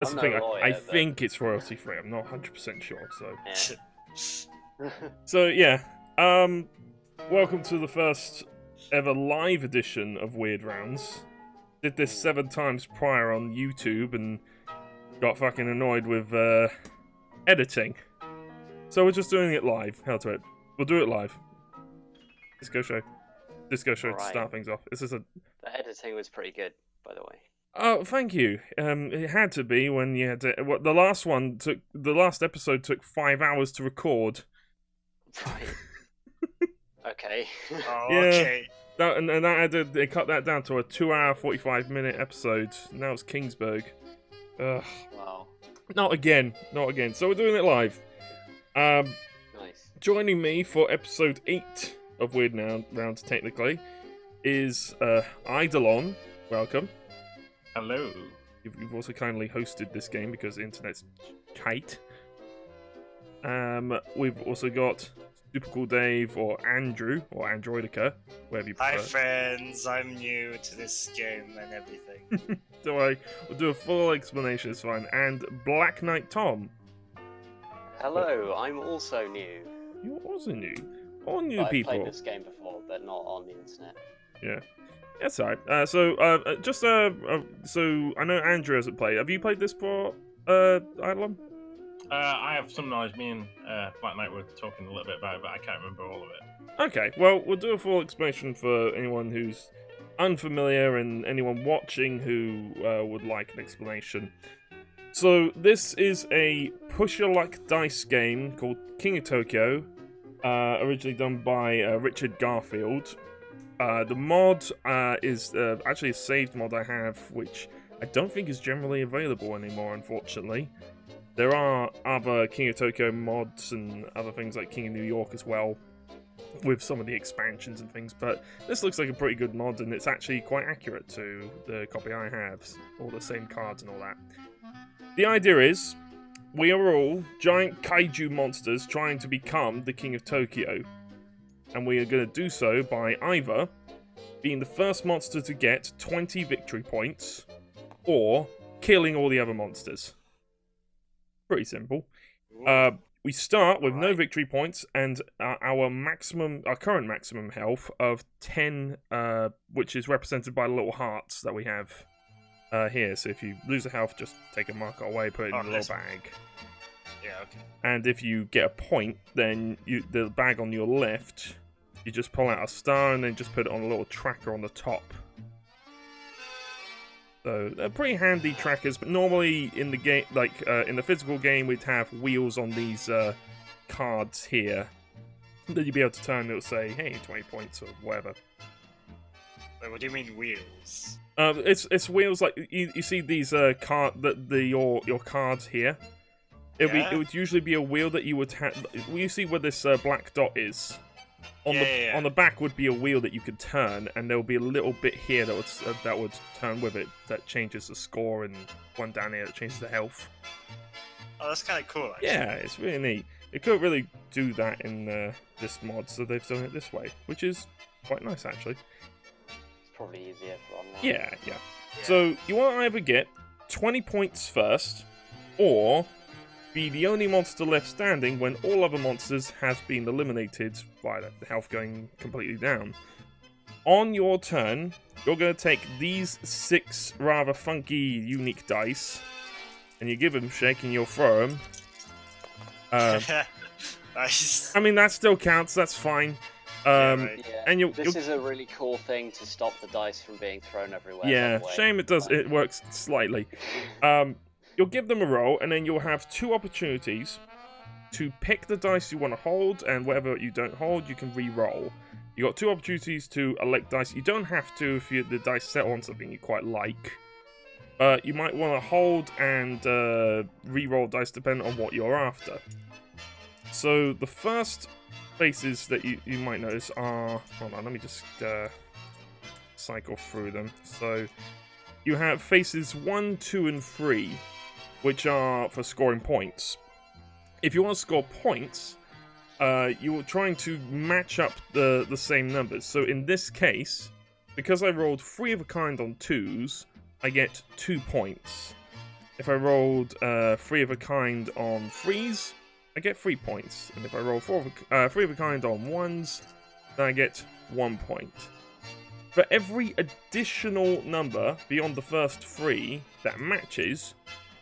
That's I'm the no thing. lawyer, I but- think it's royalty free. I'm not 100% sure. So, Yeah. so yeah. Welcome to the first ever live edition of Weird Rounds. Did this 7 times prior on YouTube and got fucking annoyed with editing. So we're just doing it live. How to it? We'll do it live. Disco show to Right. start things off. This is a. The editing was pretty good, by the way. Oh, thank you. It had to be when you had to. What the last one took? The last episode took 5 hours to record. Right. Okay. Oh, Yeah. okay. That and that had to, they cut that down to a 2-hour 45-minute episode. Now it's Kingsburg. Ugh. Wow. Not again. Not again. So we're doing it live. Nice. Joining me for episode 8 of Weird Rounds, technically, is Eidelon. Welcome. Hello. You've also kindly hosted this game because the internet's tight. We've also got Super Cool Dave or Andrew or Androoideka, wherever you prefer. Hi, friends. I'm new to this game and everything. So we'll do a full explanation, it's fine. And Black Knight Tom. Hello, I'm also new. You're also new. All new I've people. played this game before, but not on the internet. Yeah. That's alright. So I know Andrew hasn't played. Have you played this before, Eidelon? I have some knowledge. Me and Black Knight were talking a little bit about it, but I can't remember all of it. Okay, well, we'll do a full explanation for anyone who's unfamiliar and anyone watching who would like an explanation. So, this is a push-your-luck dice game called King of Tokyo, originally done by Richard Garfield. The mod is actually a saved mod I have, which I don't think is generally available anymore, unfortunately. There are other King of Tokyo mods and other things like King of New York as well, with some of the expansions and things, but this looks like a pretty good mod, and it's actually quite accurate to the copy I have, all the same cards and all that. The idea is, we are all giant kaiju monsters trying to become the King of Tokyo, and we are going to do so by either being the first monster to get 20 victory points, or killing all the other monsters. Pretty simple. We start with no victory points and our current maximum health of 10, which is represented by the little hearts that we have here. So if you lose a health, just take a marker away, put it in the little bag. Yeah, okay. And if you get a point, then the bag on your left, you just pull out a star and then just put it on a little tracker on the top. So they're pretty handy trackers, but normally in the game, like in the physical game, we'd have wheels on these cards here that you'd be able to turn. It'll say, "Hey, 20 points" or whatever. Wait, what do you mean wheels? It's wheels like you see these your cards here. It would usually be a wheel that you would have. You see where this black dot is. On the back would be a wheel that you could turn, and there will be a little bit here that would turn with it that changes the score, and one down here that changes the health. Oh, that's kind of cool, actually. Yeah, it's really neat. They couldn't really do that in this mod, so they've done it this way, which is quite nice, actually. It's probably easier for online. Yeah. So you want to either get 20 points first, or be the only monster left standing when all other monsters have been eliminated by the health going completely down. On your turn, you're going to take these 6 rather funky, unique dice, and you give them a shake and you'll throw them. Nice. I mean, that still counts, that's fine. Right. Yeah, And this is a really cool thing to stop the dice from being thrown everywhere. Yeah, by the way. shame it works slightly. You'll give them a roll, and then you'll have 2 opportunities to pick the dice you want to hold, and whatever you don't hold, you can re-roll. You got 2 opportunities to elect dice. You don't have to if the dice settle on something you quite like. You might want to hold and re-roll dice depending on what you're after. So the first faces that you might notice are... Hold on, let me just cycle through them. So you have faces 1, 2, and 3, which are for scoring points. If you want to score points, you're trying to match up the same numbers. So in this case, because I rolled 3 of a kind on 2s, I get 2 points. If I rolled 3 of a kind on 3s, I get 3 points. And if I roll 3 of a kind on 1s, then I get 1 point. For every additional number beyond the first 3 that matches,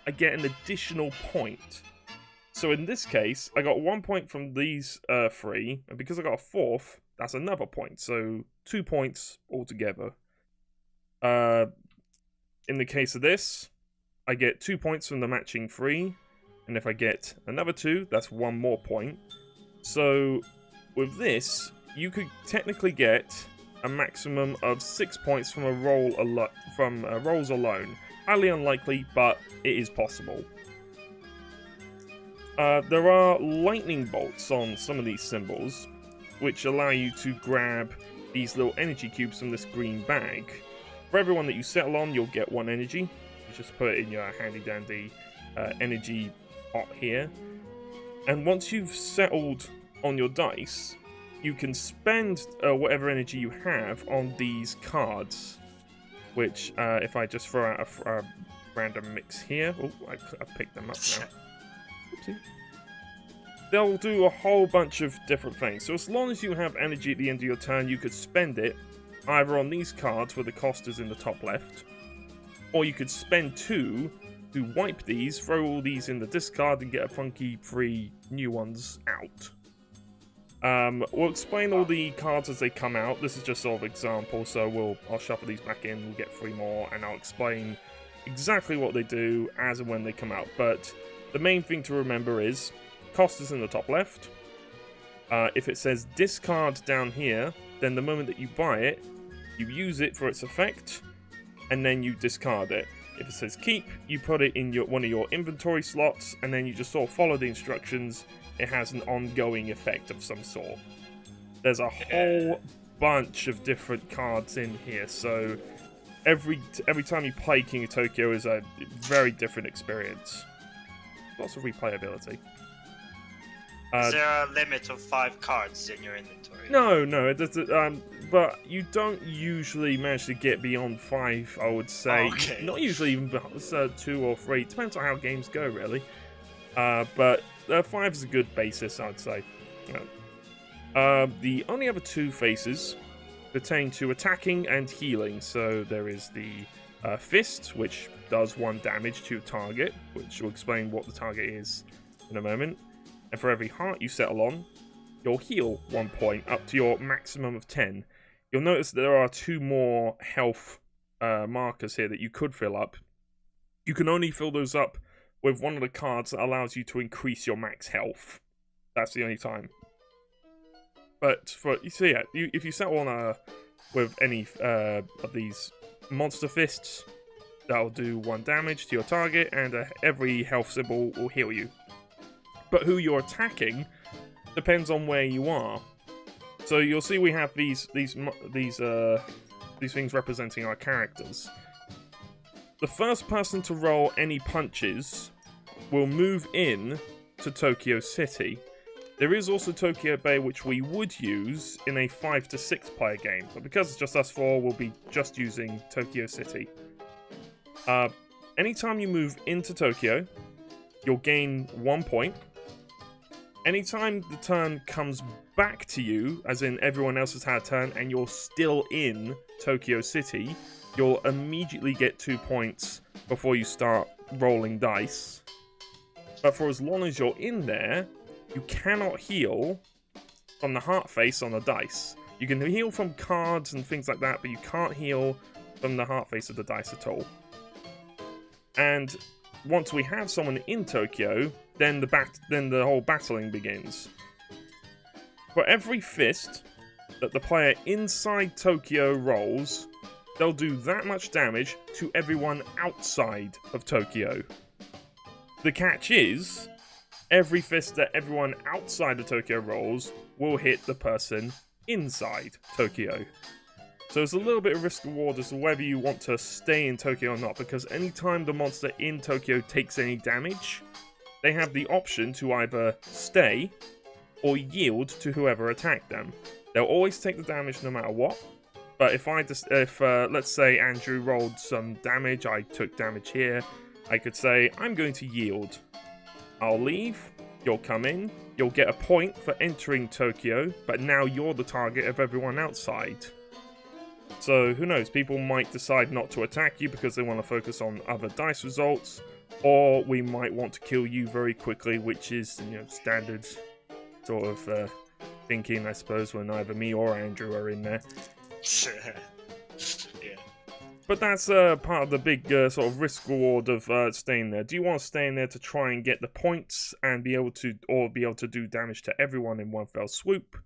I get an additional point. So in this case, I got 1 point from these 3, and because I got a 4th, that's another point. So 2 points altogether. In the case of this, I get 2 points from the matching 3, and if I get another 2, that's 1 more point. So with this, you could technically get a maximum of 6 points from a rolls alone. Highly unlikely, but it is possible. There are lightning bolts on some of these symbols, which allow you to grab these little energy cubes from this green bag. For everyone that you settle on, you'll get 1 energy. You just put it in your handy-dandy energy pot here. And once you've settled on your dice, you can spend whatever energy you have on these cards. Which, if I just throw out a random mix here... Oh, I picked them up now. Oopsie. They'll do a whole bunch of different things. So as long as you have energy at the end of your turn, you could spend it either on these cards where the cost is in the top left, or you could spend 2 to wipe these, throw all these in the discard, and get a funky 3 new ones out. We'll explain all the cards as they come out. This is just sort of example, so I'll shuffle these back in, we'll get 3 more, and I'll explain exactly what they do as and when they come out. But the main thing to remember is cost is in the top left. If it says discard down here, then the moment that you buy it, you use it for its effect, and then you discard it. If it says keep, you put it in one of your inventory slots, and then you just sort of follow the instructions. It has an ongoing effect of some sort. There's a whole bunch of different cards in here, so every time you play King of Tokyo is a very different experience. Lots of replayability. Is there a limit of 5 cards in your inventory? No, it doesn't. But you don't usually manage to get beyond 5, I would say. Okay. Not usually even 2 or 3. Depends on how games go, really. But 5 is a good basis, I'd say. The only other 2 faces pertain to attacking and healing. So there is the fist, which does 1 damage to a target, which will explain what the target is in a moment. And for every heart you settle on, you'll heal 1 point up to your maximum of 10. You'll notice that there are 2 more health markers here that you could fill up. You can only fill those up with one of the cards that allows you to increase your max health. That's the only time. But if you settle on with any of these monster fists, that'll do 1 damage to your target, and every health symbol will heal you. But who you're attacking depends on where you are. So you'll see we have these things representing our characters. The first person to roll any punches will move in to Tokyo City. There is also Tokyo Bay, which we would use in a 5 to 6 player game, but because it's just us 4, we'll be just using Tokyo City. Anytime you move into Tokyo, you'll gain 1 point. Anytime the turn comes back to you, as in everyone else has had a turn, and you're still in Tokyo City, you'll immediately get 2 points before you start rolling dice. But for as long as you're in there, you cannot heal from the heart face on the dice. You can heal from cards and things like that, but you can't heal from the heart face of the dice at all. And once we have someone in Tokyo, then the whole battling begins. For every fist that the player inside Tokyo rolls, they'll do that much damage to everyone outside of Tokyo. The catch is, every fist that everyone outside of Tokyo rolls will hit the person inside Tokyo. So it's a little bit of risk-reward as to whether you want to stay in Tokyo or not, because anytime the monster in Tokyo takes any damage, they have the option to either stay or yield to whoever attacked them. They'll always take the damage no matter what, but if let's say Andrew rolled some damage, I took damage here, I could say, I'm going to yield. I'll leave, you'll come in, you'll get a point for entering Tokyo, but now you're the target of everyone outside. So, who knows, people might decide not to attack you because they want to focus on other dice results, or we might want to kill you very quickly, which is, standard sort of thinking, I suppose, when either me or Andrew are in there. Yeah. But that's part of the big sort of risk reward of staying there. Do you want to stay in there to try and get the points and be able to do damage to everyone in one fell swoop?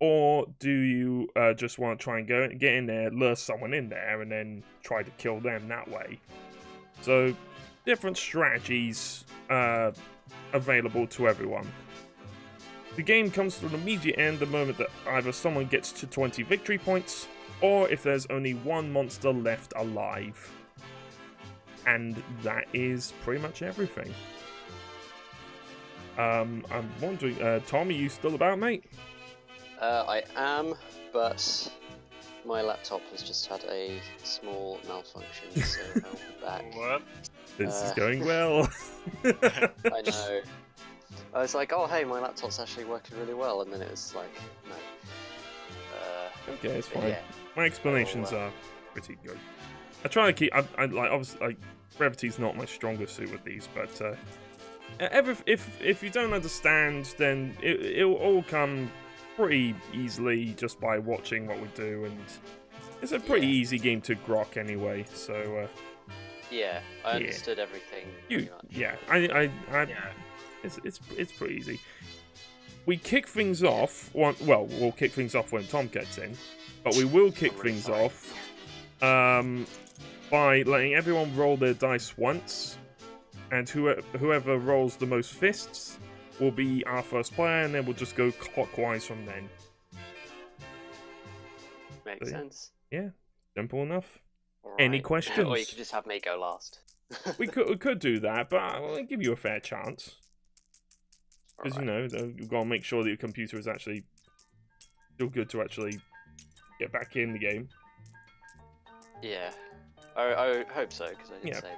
Or do you just want to try and get in there, lure someone in there, and then try to kill them that way? So, different strategies available to everyone. The game comes to an immediate end the moment that either someone gets to 20 victory points, or if there's only one monster left alive. And that is pretty much everything. I'm wondering, Tom, are you still about, mate? I am, but my laptop has just had a small malfunction, so I'll be back. What? This is going well. I know. I was like, oh hey, my laptop's actually working really well, and then it was like, no. Okay, it's But fine. yeah. My explanations are pretty good. I try to keep. I like obviously like brevity's not my strongest suit with these, but if you don't understand, then it'll all come pretty easily just by watching what we do, and it's a pretty easy game to grok anyway. So Yeah, I understood everything. Pretty much. yeah, Yeah. it's pretty easy. We kick things off. We'll kick things off when Tom gets in, but we will kick things off by letting everyone roll their dice once, and whoever rolls the most fists will be our first player, and then we'll just go clockwise from then. Makes sense. Yeah, simple enough. All Any right. questions? Or you could just have me go last. We could do that, but I'll give you a fair chance. Because, you've got to make sure that your computer is actually still good to actually get back in the game. Yeah. I hope so, because I did say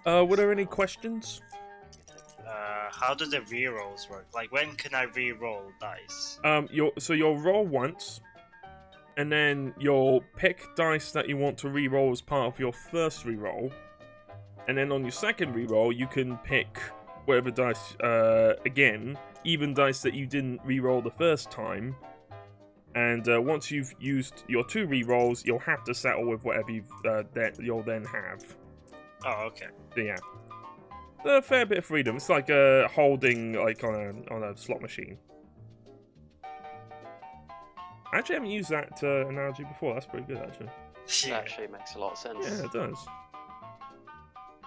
that. Were there any questions? How do the rerolls work? Like, when can I reroll dice? You'll roll once, and then you'll pick dice that you want to reroll as part of your first reroll, and then on your second reroll, you can pick whatever dice, again, even dice that you didn't reroll the first time. And once you've used your 2 rerolls, you'll have to settle with whatever you'll then have. Oh, okay. So yeah, a fair bit of freedom. It's like holding like on a slot machine. I actually haven't used that analogy before. That's pretty good, actually. That actually makes a lot of sense. Yeah, it does.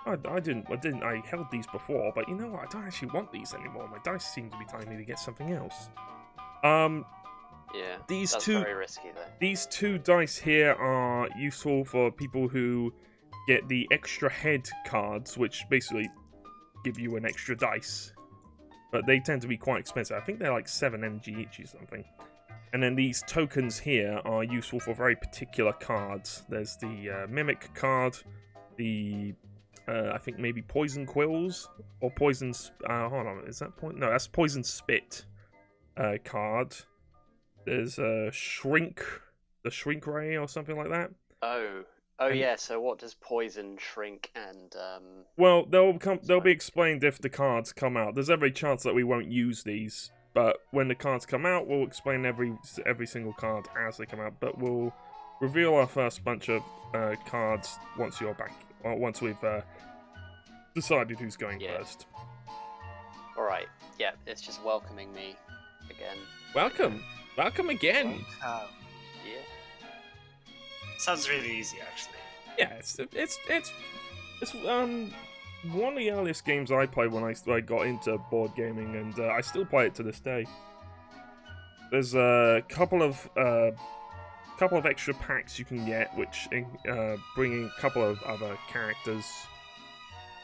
I held these before, but you know what? I don't actually want these anymore. My dice seem to be telling me to get something else. Yeah, that's very risky though. These 2 dice here are useful for people who get the extra head cards, which basically give you an extra dice. But they tend to be quite expensive. I think they're like 7 MG each or something. And then these tokens here are useful for very particular cards. There's the Mimic card, the I think maybe Poison Quills or Poison. Hold on, is that point? No, that's Poison Spit card. There's Shrink, the Shrink Ray or something like that. Oh yeah. So what does Poison, Shrink, and Well, they'll be explained if the cards come out. There's every chance that we won't use these, but when the cards come out, we'll explain every single card as they come out. But we'll reveal our first bunch of cards once you're back. Well, once we've decided who's going first. Alright, yeah, it's just welcoming me again. Welcome again. Yeah. Sounds really easy, actually. Yeah, it's one of the earliest games I played when I got into board gaming, and I still play it to this day. There's a couple of extra packs you can get, which bring in a couple of other characters.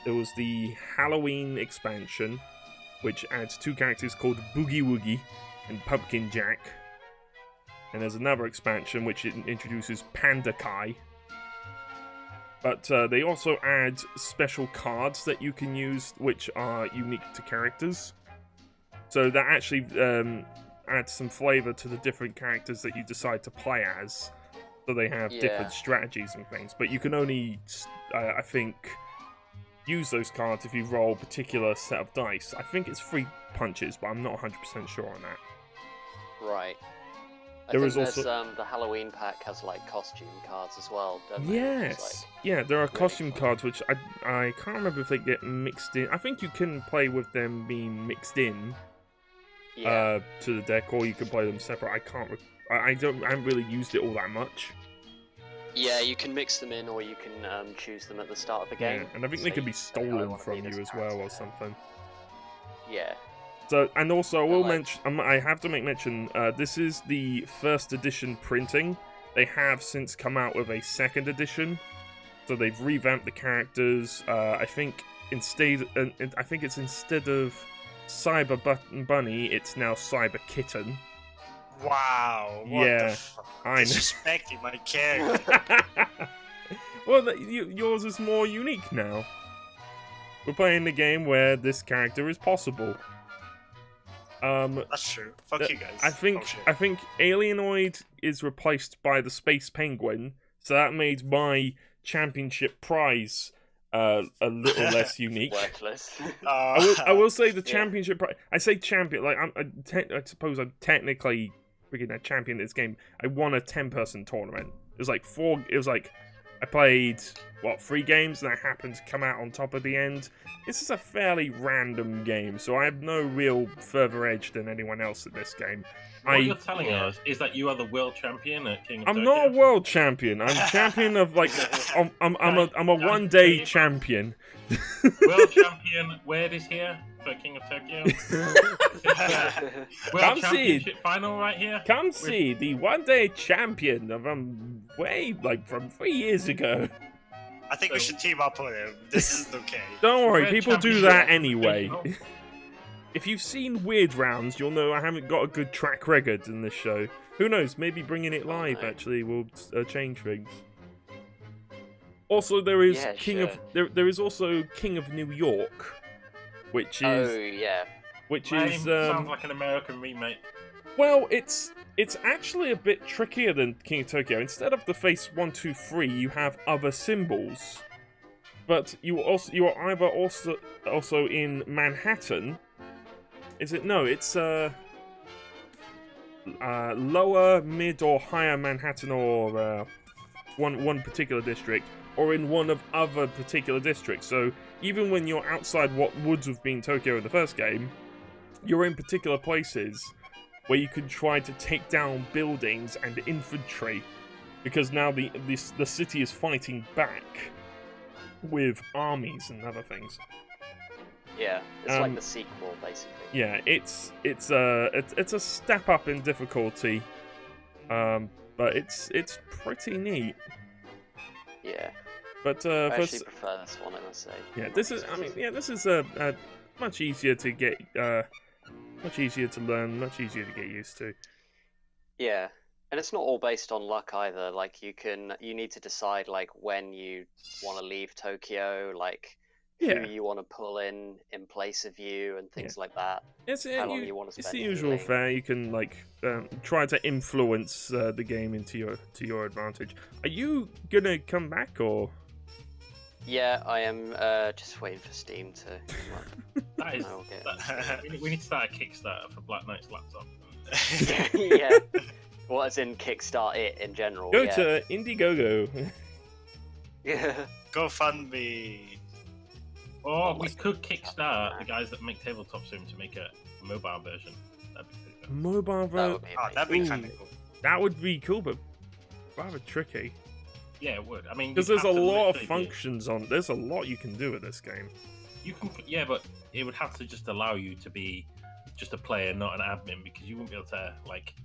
There was the Halloween expansion, which adds 2 characters called Boogie Woogie and Pumpkin Jack. And there's another expansion which introduces Panda Kai. But they also add special cards that you can use, which are unique to characters. So that actually adds some flavor to the different characters that you decide to play as. So they have different strategies and things. But you can only, I think, use those cards if you roll a particular set of dice. I think it's 3 punches, but I'm not 100% sure on that. Right. I There think is also the Halloween pack has like costume cards as well, don't they? yes, yeah, there are really costume fun. cards which I can't remember if they get mixed in. I think you can play with them being mixed in to the deck, or you can play them separate. I can't. I haven't really used it all that much. Yeah, you can mix them in, or you can choose them at the start of the game. Yeah, and I think they can be stolen from you as well, or something. Yeah. So, and also I will like- mention, I have to make mention, this is the first edition printing. They have since come out with a 2nd edition, so they've revamped the characters. I think instead of Cyber Bunny, it's now Cyber Kitten. Wow. What Yeah, the fuck? I know. Disrespecting my character. Well, yours is more unique now. We're playing the game where this character is possible. That's true. Fuck you guys. I think Alienoid is replaced by the Space Penguin, so that made my championship prize a little less unique. Worthless. I will say the championship prize. I say champion, like I suppose I'm technically freaking a champion in this game. I won a 10-person tournament. It was like 4. It was like I played 3 games, and I happened to come out on top at the end. This is a fairly random game, so I have no real further edge than anyone else at this game. What you're telling us is that you are the world champion at King of I'm Tokyo? not a world champion. I'm champion of like I'm a one-day champion. World champion Weird is here for King of Tokyo. World Come see. championship final right here. Come see the one-day champion from from 3 years ago. I think we should team up on him. This isn't okay. Don't worry, World people do championship that anyway. final. If you've seen Weird Rounds, you'll know I haven't got a good track record in this show. Who knows? Maybe bringing it live actually will change things. Also, there is there is also King of New York, which is Sounds like an American remake. well, it's actually a bit trickier than King of Tokyo. Instead of the face 1, 2, 3, you have other symbols, but you are either also in Manhattan. Is it? No, it's lower, mid, or higher Manhattan, or one particular district, or in one of other particular districts. So even when you're outside what would have been Tokyo in the first game, you're in particular places where you can try to take down buildings and infantry, because now the city is fighting back with armies and other things. Yeah, it's like the sequel, basically. Yeah, it's a step up in difficulty, but it's pretty neat. Yeah. But I actually prefer this one, I must say. Yeah, this is much easier to get, much easier to learn, much easier to get used to. Yeah, and it's not all based on luck either. Like you need to decide like when you want to leave Tokyo, like who you want to pull in place of you, and things like that. How long you want to spend. It's the usual fare. You can try to influence the game into your advantage. Are you gonna come back or? Yeah, I am just waiting for Steam to come up. That is. We need to start a Kickstarter for Black Knight's laptop. Yeah. Well, as in kickstart it in general. Go to Indiegogo. Yeah. Go fund me. Or we could kickstart the guys that make Tabletop Sim to make a mobile version. That'd be pretty good. Mobile version. That'd be kind of cool. That would be cool, but rather tricky. Yeah, it would. I mean, because there's a lot of functions on. There's a lot you can do with this game. You can, yeah, but it would have to just allow you to be just a player, not an admin, because you wouldn't be able to like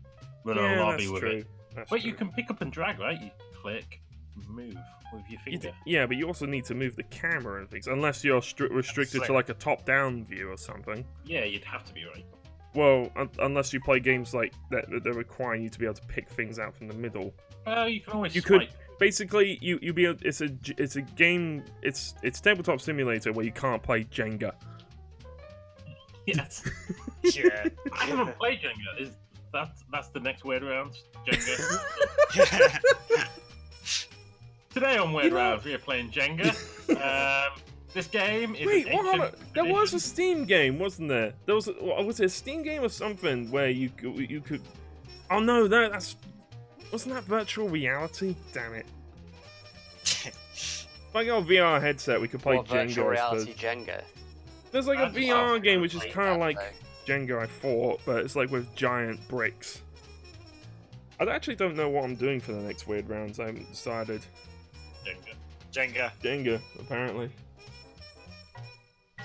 run a lobby with it. But you can pick up and drag, right? You click, move with your finger. Yeah, but you also need to move the camera and things, unless you're restricted to like a top-down view or something. Yeah, you'd have to be, right? Well, unless you play games like that require you to be able to pick things out from the middle. Well, you can always Basically, it's a game. It's Tabletop Simulator where you can't play Jenga. Yes. Yeah. I haven't played Jenga. That's the next WeirdRounds? Jenga. Today on WeirdRounds, we are playing Jenga. This game is. Wait, there was a Steam game, wasn't there? Was it a Steam game or something where you could? Oh no, wasn't that virtual reality? Damn it! If I got a VR headset, we could play Jenga. Virtual reality Jenga. There's like a VR game which is kind of like though. Jenga, I thought, but it's like with giant bricks. I actually don't know what I'm doing for the next WeirdRounds. I haven't decided. Jenga, apparently.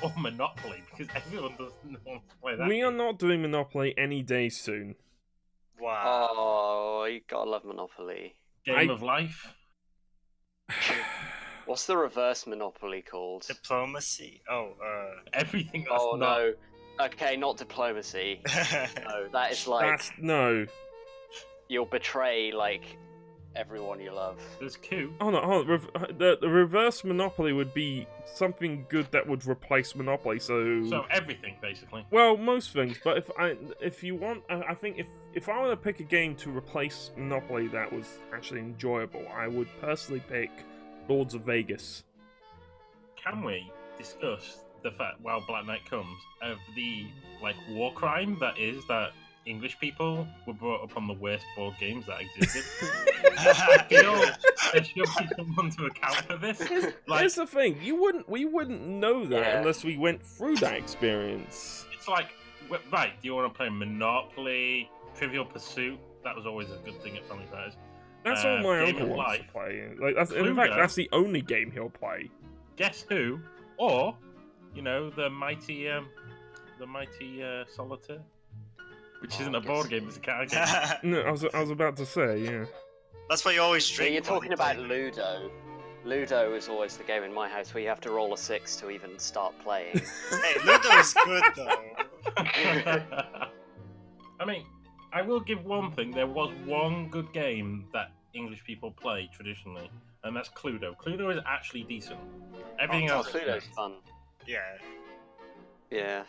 Or Monopoly, because everyone doesn't want to play that. We are not doing Monopoly any day soon. Wow. Oh, you gotta love Monopoly. Game of life. What's the reverse Monopoly called? Diplomacy. Everything that's not. No. Okay, not diplomacy. No, that is like No. You'll betray like everyone you love. There's coup. Hold on. The reverse Monopoly would be something good that would replace Monopoly. So everything, basically. Well, most things. But if you want, I think if I were to pick a game to replace Monopoly that was actually enjoyable, I would personally pick Lords of Vegas. Can we discuss the fact, while Black Knight comes, of the war crime that is that English people were brought up on the worst board games that existed? I feel there should be someone to account for this. Here's the thing: we wouldn't know that unless we went through that experience. It's like, right? Do you want to play Monopoly, Trivial Pursuit? That was always a good thing at Family Fairs. That's all my uncle wants to play. In fact, that's the only game he'll play. Guess Who? Or, the mighty Solitaire. Which isn't a board game, it's a card game. No, I was about to say, yeah. That's what you always drink. So you're talking about Ludo. Ludo is always the game in my house where you have to roll a 6 to even start playing. Hey, Ludo is good though. I mean, I will give one thing. There was one good game that English people play traditionally, and that's Cluedo. Cluedo is actually decent. Everything else Cluedo's fun. Yeah. Yeah.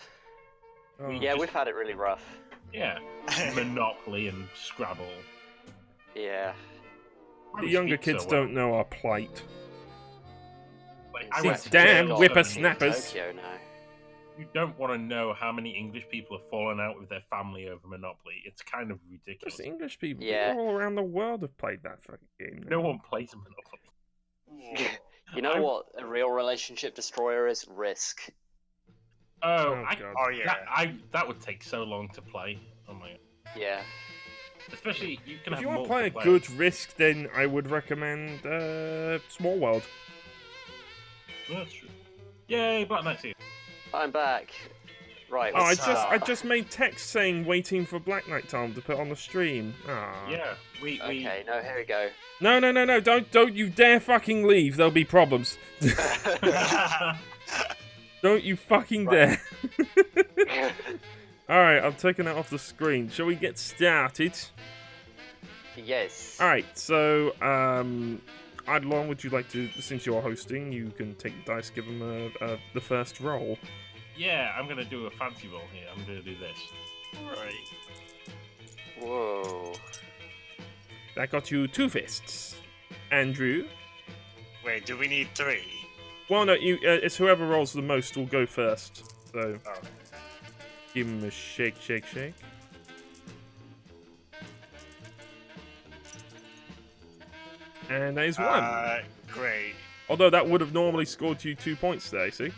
Oh. Yeah, we've had it really rough. Yeah. Monopoly and Scrabble. Yeah. The younger kids don't know our plight. I These damn whippersnappers. You don't want to know how many English people have fallen out with their family over Monopoly. It's kind of ridiculous. Just English people Yeah. all around the world have played that fucking game. No one plays Monopoly. You know what a real relationship destroyer is? Risk. God. That would take so long to play. Oh my god. Yeah. Especially if you want to play a good Risk, then I would recommend Small World. Yeah, that's true. Yay, Black Knight's here. I'm back. Right. I just made text saying waiting for Black Knight time to put on the stream. Yeah, Okay, no, here we go. No! Don't you dare fucking leave. There'll be problems. Don't you fucking dare. Alright, I'm taking it off the screen. Shall we get started? Yes. Alright, so, Eidelon, would you like to, since you're hosting, you can take the dice, give them the first roll. Yeah, I'm going to do a fancy roll here. I'm going to do this. Right. Whoa. That got you 2 fists. Andrew? Wait, do we need 3? Well, no, it's whoever rolls the most will go first. So, give him a shake. And that is 1. Great. Although that would have normally scored you 2 points there, see?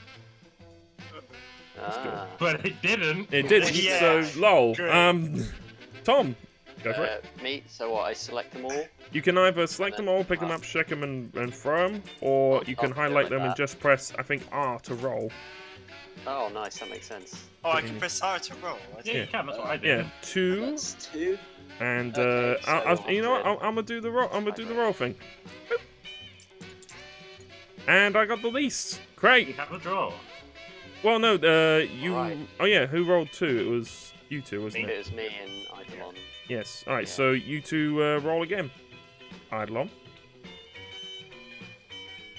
But it didn't. It didn't, Yeah. so lol. Great. Tom, go for it. Me, so what, I select them all? You can either select them all, pick them up, shake them, and throw them, or you can highlight them and just press, I think, R to roll. Oh, nice, that makes sense. Oh, I can press R to roll. Yeah, you can, that's what I did. Yeah, 2. That's 2. And Okay, so you know what? I'm gonna do the roll. I'm gonna do the roll thing. Boop. And I got the least. You Great. have a draw. Well, no. You. Alright. Oh yeah. Who rolled 2? It was you two, wasn't It it? was me and Eidelon. Yes. All right. Yeah. So you two roll again. Eidelon.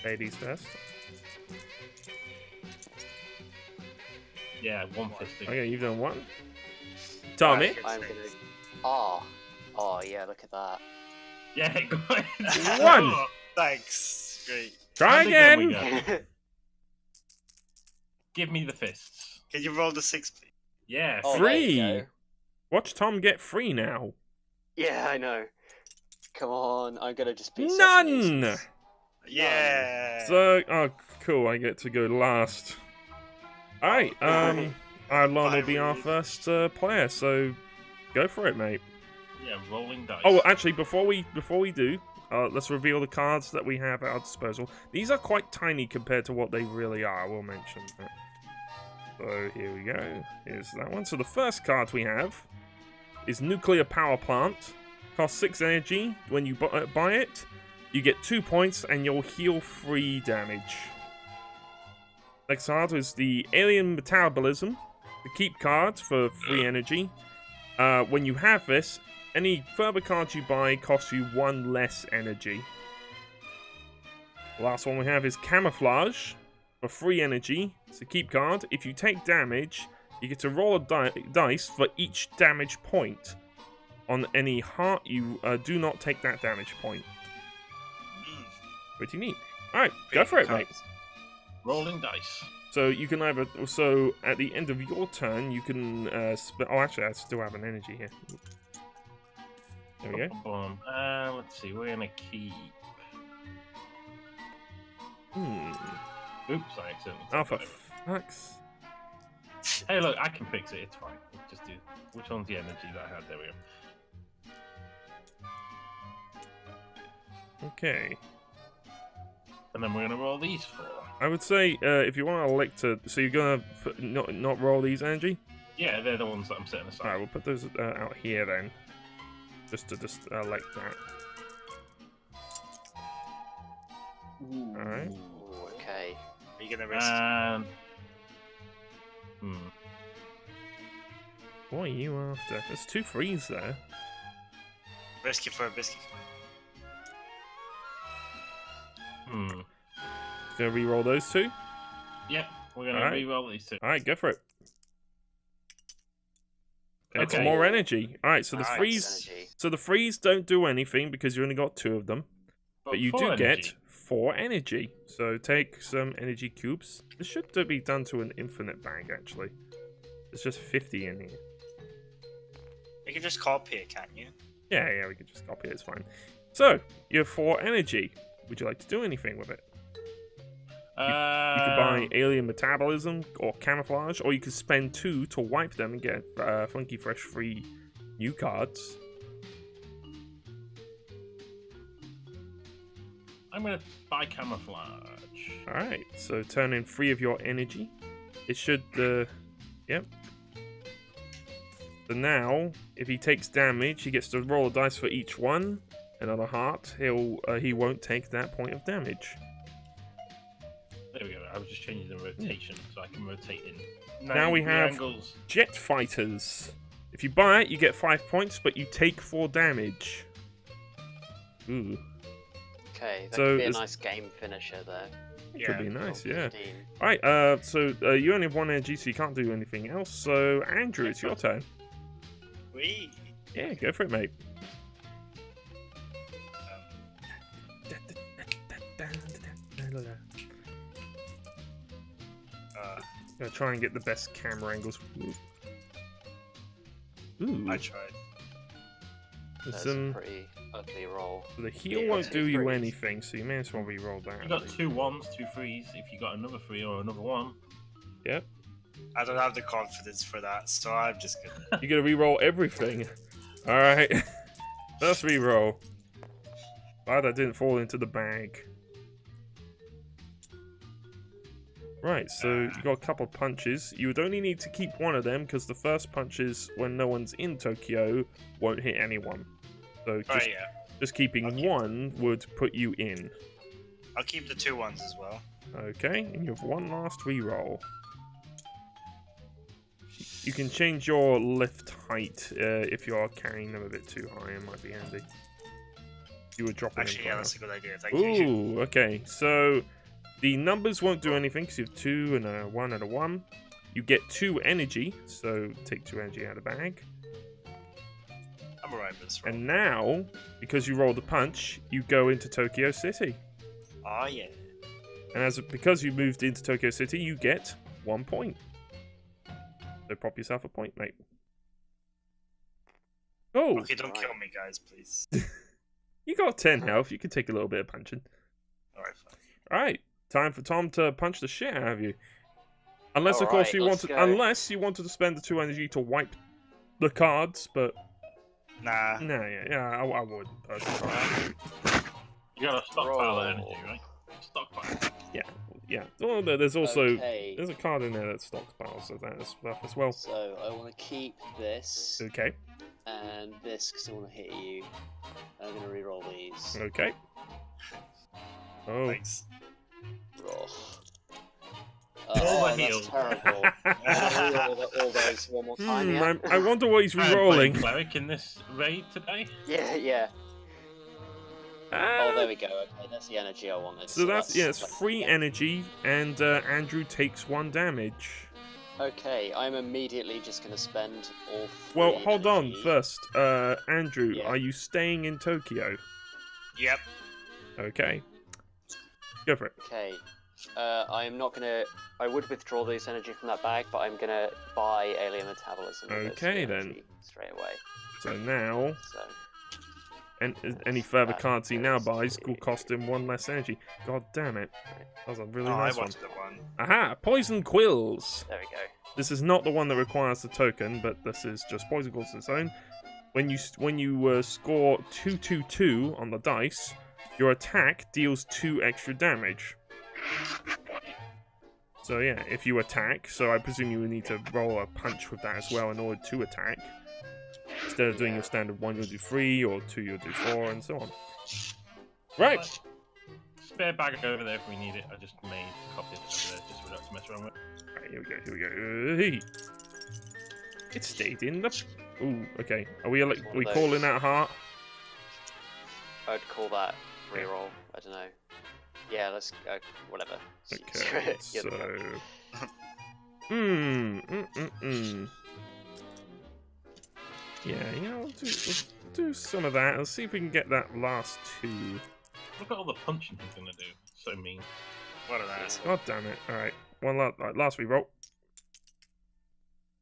Ladies first. Yeah, one fisting. Okay, you've done one. Tommy. I'm gonna. Oh yeah, look at that. Yeah, go ahead. One. Oh, thanks. Great. Try And again we again. go. Give me the fists. Can you roll the 6, please? Yeah. Oh, there you 3. go. Watch Tom get 3 now. Yeah, I know. Come on, I'm gonna just be such a None. nuisance. Yeah. So, oh, cool. I get to go last. All right. Eidelon will be our first player. So, go for it, mate. Yeah, rolling dice. Oh, actually, before we do, let's reveal the cards that we have at our disposal. These are quite tiny compared to what they really are. I will mention that. So here we go. Here's that one. So the first card we have is Nuclear Power Plant. Costs 6 energy. When you buy it, you get 2 points and you'll heal 3 damage. Next card is the Alien Metabolism. The Keep card for 3 energy. When you have this, any further cards you buy cost you 1 less energy. The last one we have is Camouflage for 3 energy. It's a keep card. If you take damage, you get to roll a dice for each damage point. On any heart, you do not take that damage point. Pretty neat. Alright, go for it, mate. Rolling dice. So you can either... So at the end of your turn, you can... oh, actually, I still have an energy here. There we go. Let's see, we're gonna keep... Oops, I accidentally... Oh, for fuck's... Hey, look, I can fix it. It's fine. We'll just do... Which one's the energy that I had? There we go. Okay. And then we're gonna roll these 4. I would say, if you want to elect to... So you're gonna not roll these energy? Yeah, they're the ones that I'm setting aside. Alright, we'll put those out here then. Just to elect that. Alright. Okay. Are you gonna risk? What are you after? There's 2 3s there. Risk it for a biscuit. Gonna re-roll those 2? Yep, we're gonna re-roll these 2. Alright, go for it. It's Okay. more energy. Alright, so the Nice freeze. energy. So the freeze don't do anything because you only got 2 of them. But you do get 4 energy. So take some energy cubes. This should be done to an infinite bag, actually. There's just 50 in here. You can just copy it, can't you? Yeah, we can just copy it, it's fine. So, you have 4 energy. Would you like to do anything with it? You could buy Alien Metabolism or Camouflage, or you could spend 2 to wipe them and get Funky Fresh free new cards. I'm gonna buy Camouflage. Alright, so turn in 3 of your energy. It should, yep. So now, if he takes damage, he gets to roll a dice for each one. Another heart, he won't take that point of damage. There we go. I was just changing the rotation so I can rotate in. Now we have angles. Jet Fighters. If you buy it, you get 5 points, but you take 4 damage. Ooh. Okay, that So could be a it's- nice game finisher there. Could be nice, yeah. 15. Alright, so you only have 1 energy, so you can't do anything else. So, Andrew, it's your turn. Wee. Yeah, go for it, mate. Gonna try and get the best camera angles. Ooh. I tried. That's a pretty ugly roll. The heal Yeah, won't 2 do you threes. anything, so you may as well re-roll that. You got 2 1s, 2 3s. If you got another 3 or another 1. Yep. I don't have the confidence for that, so I'm just gonna. You're gonna re-roll everything. Alright. First re-roll. Glad I didn't fall into the bag. Right, so you got a couple of punches. You would only need to keep 1 of them because the first punches, when no one's in Tokyo, won't hit anyone. So just keeping 1 would put you in. I'll keep the 2 ones as well. Okay, and you have 1 last re-roll. You can change your lift height if you are carrying them a bit too high. It might be handy. You were dropping Actually, them. yeah, that's a good idea. Thank you. Ooh, okay. So The numbers won't do anything because you have 2 and a 1 and a 1. You get 2 energy, so take 2 energy out of the bag. I'm alright with this roll. And now, because you rolled a punch, you go into Tokyo City. Oh yeah. And because you moved into Tokyo City, you get 1 point. So prop yourself a point, mate. Oh! Okay, don't kill me, guys, please. You got 10 health. You can take a little bit of punching. Alright, fine. Alright, time for Tom to punch the shit out of you. Unless, of course, unless you wanted to spend the 2 energy to wipe the cards, but... Nah. Nah, I would, personally. You got a stockpile of energy, right? Stockpile. Yeah. Oh, there's also... There's a card in there that stockpiles of that stuff as well. So, I want to keep this. Okay. And this, because I want to hit you. I'm going to re-roll these. Okay. Oh. Thanks. Roll. Roll the that's terrible. I'm going to all those one more time, yeah? I wonder what he's re-rolling. Cleric in this raid today? Yeah. Oh, there we go. Okay, that's the energy I wanted. So it's free energy, and Andrew takes 1 damage. Okay, I'm immediately just going to spend all 3 Well, hold on energy. first. Andrew, are you staying in Tokyo? Yep. Okay. Go for it. Okay. I'm not gonna. I would withdraw this energy from that bag, but I'm gonna buy alien metabolism. with this Okay, then. energy straight away. So now, So and any further cards he now buys will cost him 1 less energy. God damn it. That was a really nice I one. wanted the one. Aha! Poison Quills! there we go. This is not the one that requires the token, but this is just Poison Quills on its own. When you score 222 on the dice, your attack deals 2 extra damage. So yeah, if you attack, so I presume you would need to roll a punch with that as well in order to attack. Instead of doing your standard 1, you'll do 3, or 2, you'll do 4, and so on. Right! Spare bag over there if we need it. I just made copies over there just for that to mess around with. Right, here we go. Hey. It stayed in the... Ooh, okay. Are we calling that heart? I'd call that reroll. I don't know. Yeah, let's whatever. Okay, so... Yeah, we'll do some of that. Let's see if we can get that last 2. Look at all the punching he's gonna do. So mean. What an asshole. God damn it. Alright, last reroll.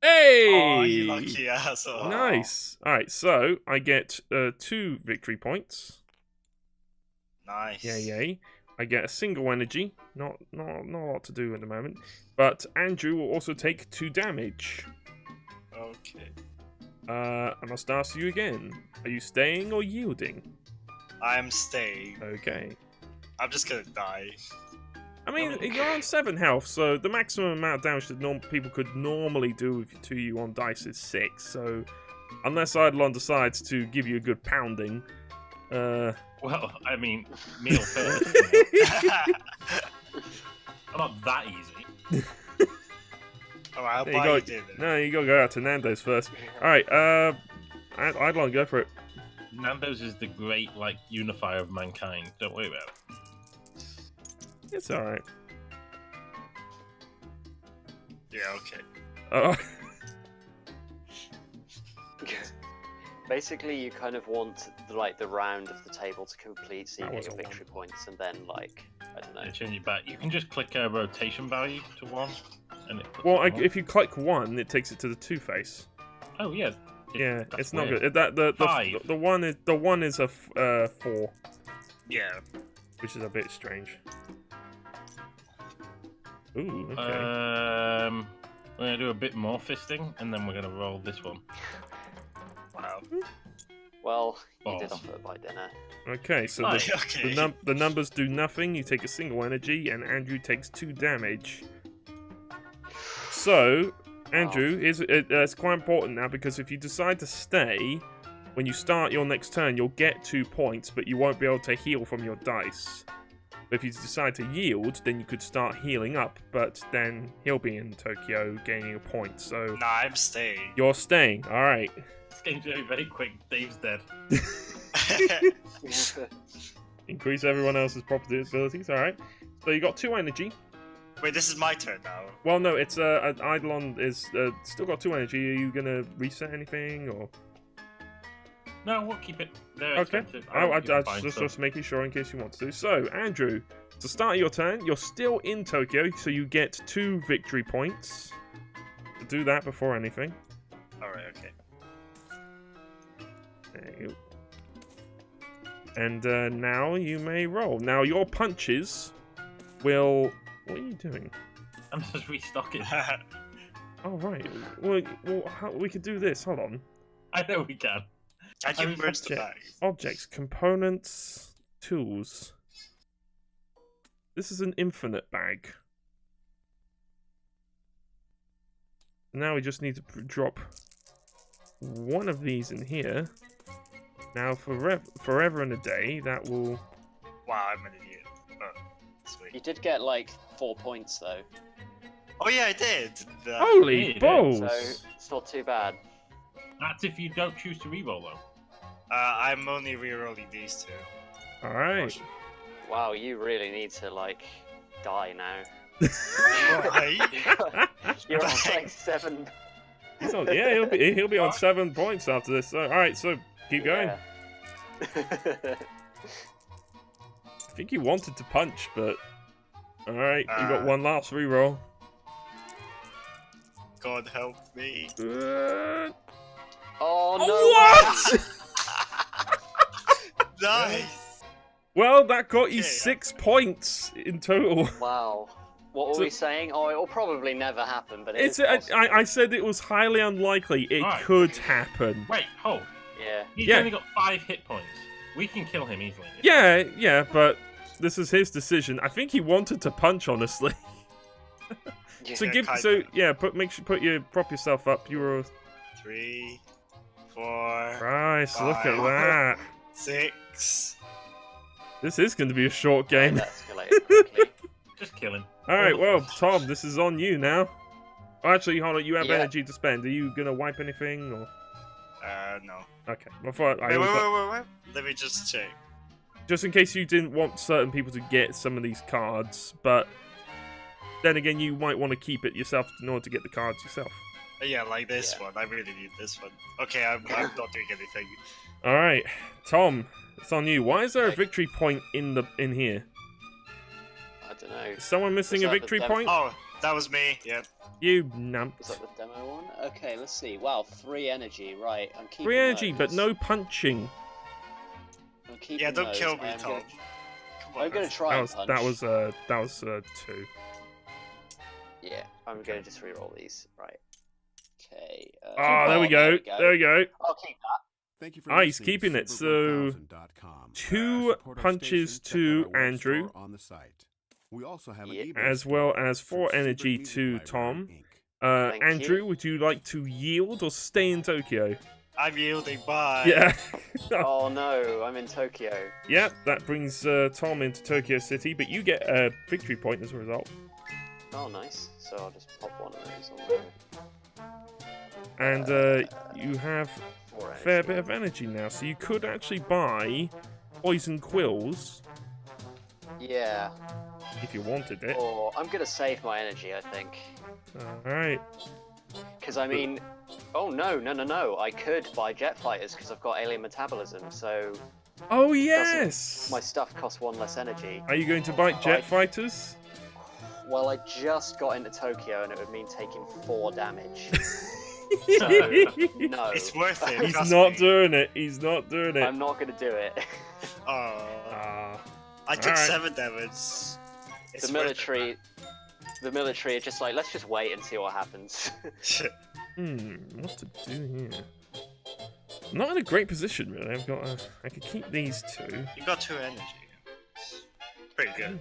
Hey! Oh, you lucky asshole. Nice. Alright, so I get 2 victory points. Nice. Yay. I get a single energy. Not a lot to do at the moment. But Andrew will also take 2 damage. Okay. I must ask you again. Are you staying or yielding? I'm staying. Okay. I'm just gonna die. I mean, you're on 7 health, so the maximum amount of damage that people could normally do to you on dice is 6. So, unless Eidelon decides to give you a good pounding, Well, I mean, meal first. Not that easy. Oh, I'll you buy go, you dinner. No, you gotta go out to Nando's first. Alright, Eidelon, go for it. Nando's is the great, unifier of mankind. Don't worry about it. It's alright. Yeah, okay. Oh. Basically, you kind of want the round of the table to complete, so you get your victory points, and then I don't know. Change it back. You can just click a rotation value to 1, and it. If you click 1, it takes it to the 2 face. Oh yeah. Yeah, That's it's not weird. good. The 5. the one is a 4, Yeah. which is a bit strange. Ooh, okay. We're gonna do a bit more fisting, and then we're gonna roll this one. Wow. Well, you Balls. did offer to buy dinner. Okay, so Right, okay. the numbers do nothing. You take a single energy, and Andrew takes 2 damage. So, Andrew, it's quite important now, because if you decide to stay, when you start your next turn, you'll get 2 points, but you won't be able to heal from your dice. But if you decide to yield, then you could start healing up, but then he'll be in Tokyo gaining a point, so... Nah, I'm staying. You're staying, alright. This game's going very quick. Dave's dead. Increase everyone else's property abilities, alright. So you got 2 energy. Wait, this is my turn now. Well, no, it's Eidelon is still got 2 energy. Are you gonna reset anything or? No, we'll keep it. They're Okay. expensive. I Just just making sure in case you want to. So, Andrew, to start your turn, you're still in Tokyo, so you get 2 victory points. To do that before anything. Alright, okay. There you go. And now you may roll. Now your punches will. What are you doing? I'm just restocking. Oh right. Well, we could do this. Hold on. I know we can. Can you merge the bag? Objects, components, tools. This is an infinite bag. Now we just need to drop one of these in here. Now forever and a day, that will... Wow, I'm an idiot. Oh, sweet. You did get like 4 points though. Oh yeah, I did! Holy Yeah, balls! So it's not too bad. That's if you don't choose to reroll though. I'm only rerolling these 2. Alright. Wow, you really need to like die now. Why? You're on like 7. He's on, yeah, he'll be on 7 points after this. So, alright, so keep going. Yeah. I think you wanted to punch, but... Alright, you got 1 last reroll. God help me. Oh no! What? Nice! Well, that got you Okay. 6 points in total. Wow. What were So- we saying? Oh, it will probably never happen, but It's. is possible. I said it was highly unlikely. It Right. could happen. Wait, hold. Yeah. He's Yeah. only got 5 hit points. We can kill him easily. Yeah, but this is his decision. I think he wanted to punch, honestly. So kinda. prop yourself up. You were. 3, 4, Christ, look at 5. that. 6. This is going to be a short game. That escalated quickly. Just kill him. All right, well, Tom, this is on you now. Oh, actually, hold on. You have Yeah. energy to spend. Are you gonna wipe anything or? No. Okay. Before Wait. Let me just check. just in case you didn't want certain people to get some of these cards, but then again, you might want to keep it yourself in order to get the cards yourself. Yeah, like this Yeah. one. I really need this one. Okay, I'm not doing anything. All right, Tom, it's on you. Why is there a Okay. victory point in here? I don't know. Is someone missing Was a that the victory dem- point? Oh, that was me. Yep. You Is nump. that the demo one? Okay, let's see. Wow, 3 energy. Right, I'm keeping 3 energy, those. but no punching. I'm keeping Yeah, don't those. kill me, I'm Tom. Gonna, Come on. I'm gonna try and punch. That was 2. Yeah, I'm gonna just reroll these. Right. Okay. Ah, there we go. There we go. I'll keep that. Thank you for Ah, he's listening to keeping it, Silver1000.com. 2 Support our punches station, check to out our web Andrew. store on the site. We also have an Yep. ebook As well store as from 4 Secret energy Music to Library, Tom. Inc. Thank Andrew, you. would you like to yield or stay in Tokyo? I'm yielding. Bye. Yeah. Oh no, I'm in Tokyo. Yeah, that brings Tom into Tokyo City, but you get a victory point as a result. Oh, nice. So I'll just pop one of those on there. And you have 4 a fair energy. bit of energy now, so you could actually buy poison quills Yeah. if you wanted it. Or I'm gonna save my energy, I think. Alright. Because I mean, oh no! I could buy jet fighters because I've got alien metabolism. So Oh, yes! my stuff costs 1 less energy. Are you going to buy jet fighters? Well, I just got into Tokyo and it would mean taking 4 damage. He's No, It's worth it. trust not me. doing it. He's not doing it. I'm not gonna do it. Oh, Ah. I took alright. 7 damage. It's The military are just like, let's just wait and see what happens. What to do here? I'm not in a great position, really. I've got I could keep these 2. You got 2 energy. Pretty good.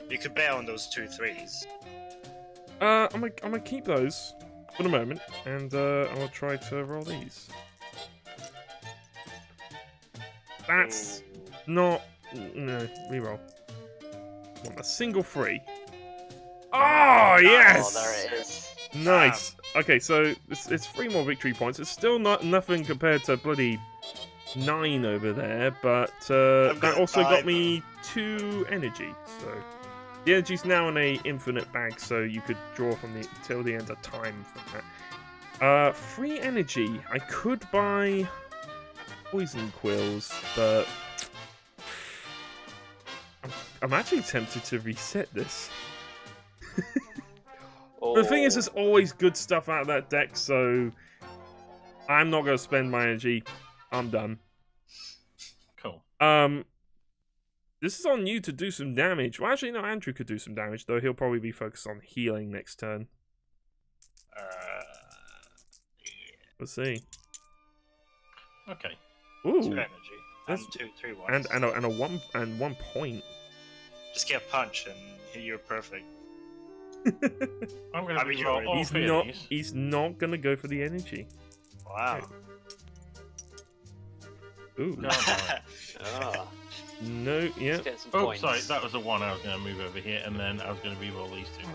You could bet on those 2 3s. I'm gonna keep those for the moment, and I'll try to roll these. That's not no reroll. Want a single 3. Oh yes! Oh, there it is. Nice. Okay, so it's 3 more victory points. It's still not nothing compared to bloody 9 over there, but that got also got 5. me 2 energy. So the energy's now in a infinite bag, so you could draw from the till the end of time from that. 3 energy. I could buy poison quills, but I'm actually tempted to reset this. The thing is, there's always good stuff out of that deck, so I'm not going to spend my energy. I'm done. Cool. This is on you to do some damage. Well, actually, no, Andrew could do some damage, though. He'll probably be focused on healing next turn. We'll see. Okay. Ooh. 2 energy. And That's- 3 ones. And a 1 point. Just get a punch and you're perfect. I'm going to mean, reroll you're- all He's 3 of not. these. He's not gonna go for the energy. Wow. Ooh. No, no. Ah, No. Yeah. let's get some Oh, points. sorry, that was a 1. I was going to move over here, and then I was going to reroll these 2.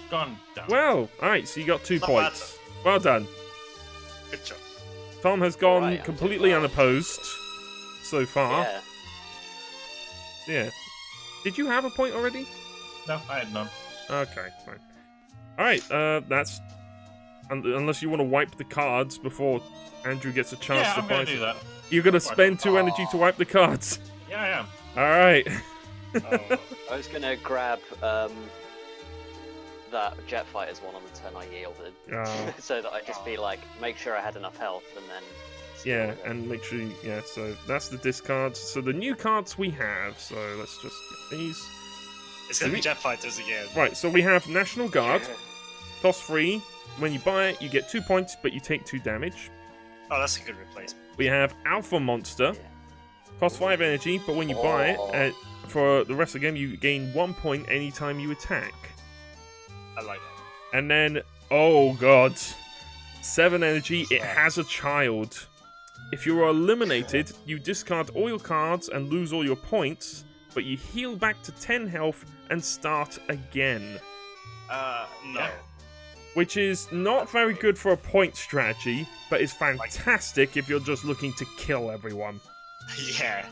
Gone down. Well, all right. So you got 2 Not points. Well done. Good job. Tom has gone Alright, I'm completely doing well. unopposed so far. Yeah. Yeah. Did you have a point already? No, I had none. Okay, fine. Alright, that's... Unless you want to wipe the cards before Andrew gets a chance Yeah, to I'm going buy to do some- that. You're going to Why spend 2 energy to wipe the cards. Yeah, I am. Alright. Oh, I was gonna grab that jet fighter's one on the turn I yielded, Oh. so that I'd just be like, make sure I had enough health, and then. Yeah, steal it. and make sure you... Yeah, so that's the discards. So the new cards we have, so let's just get these. it's gonna be jet fighters again. Right, so we have National Guard. Cost 3. When you buy it, you get 2 points, but you take 2 damage. Oh, that's a good replacement. We have Alpha Monster. Cost 5 energy, but when you buy Oh. it, for the rest of the game, you gain 1 point anytime you attack. I like that. And then, oh god, 7 energy, it has a child. If you are eliminated, you discard all your cards and lose all your points, but you heal back to 10 health and start again. No. Which is not very good for a point strategy, but is fantastic if you're just looking to kill everyone. Yeah.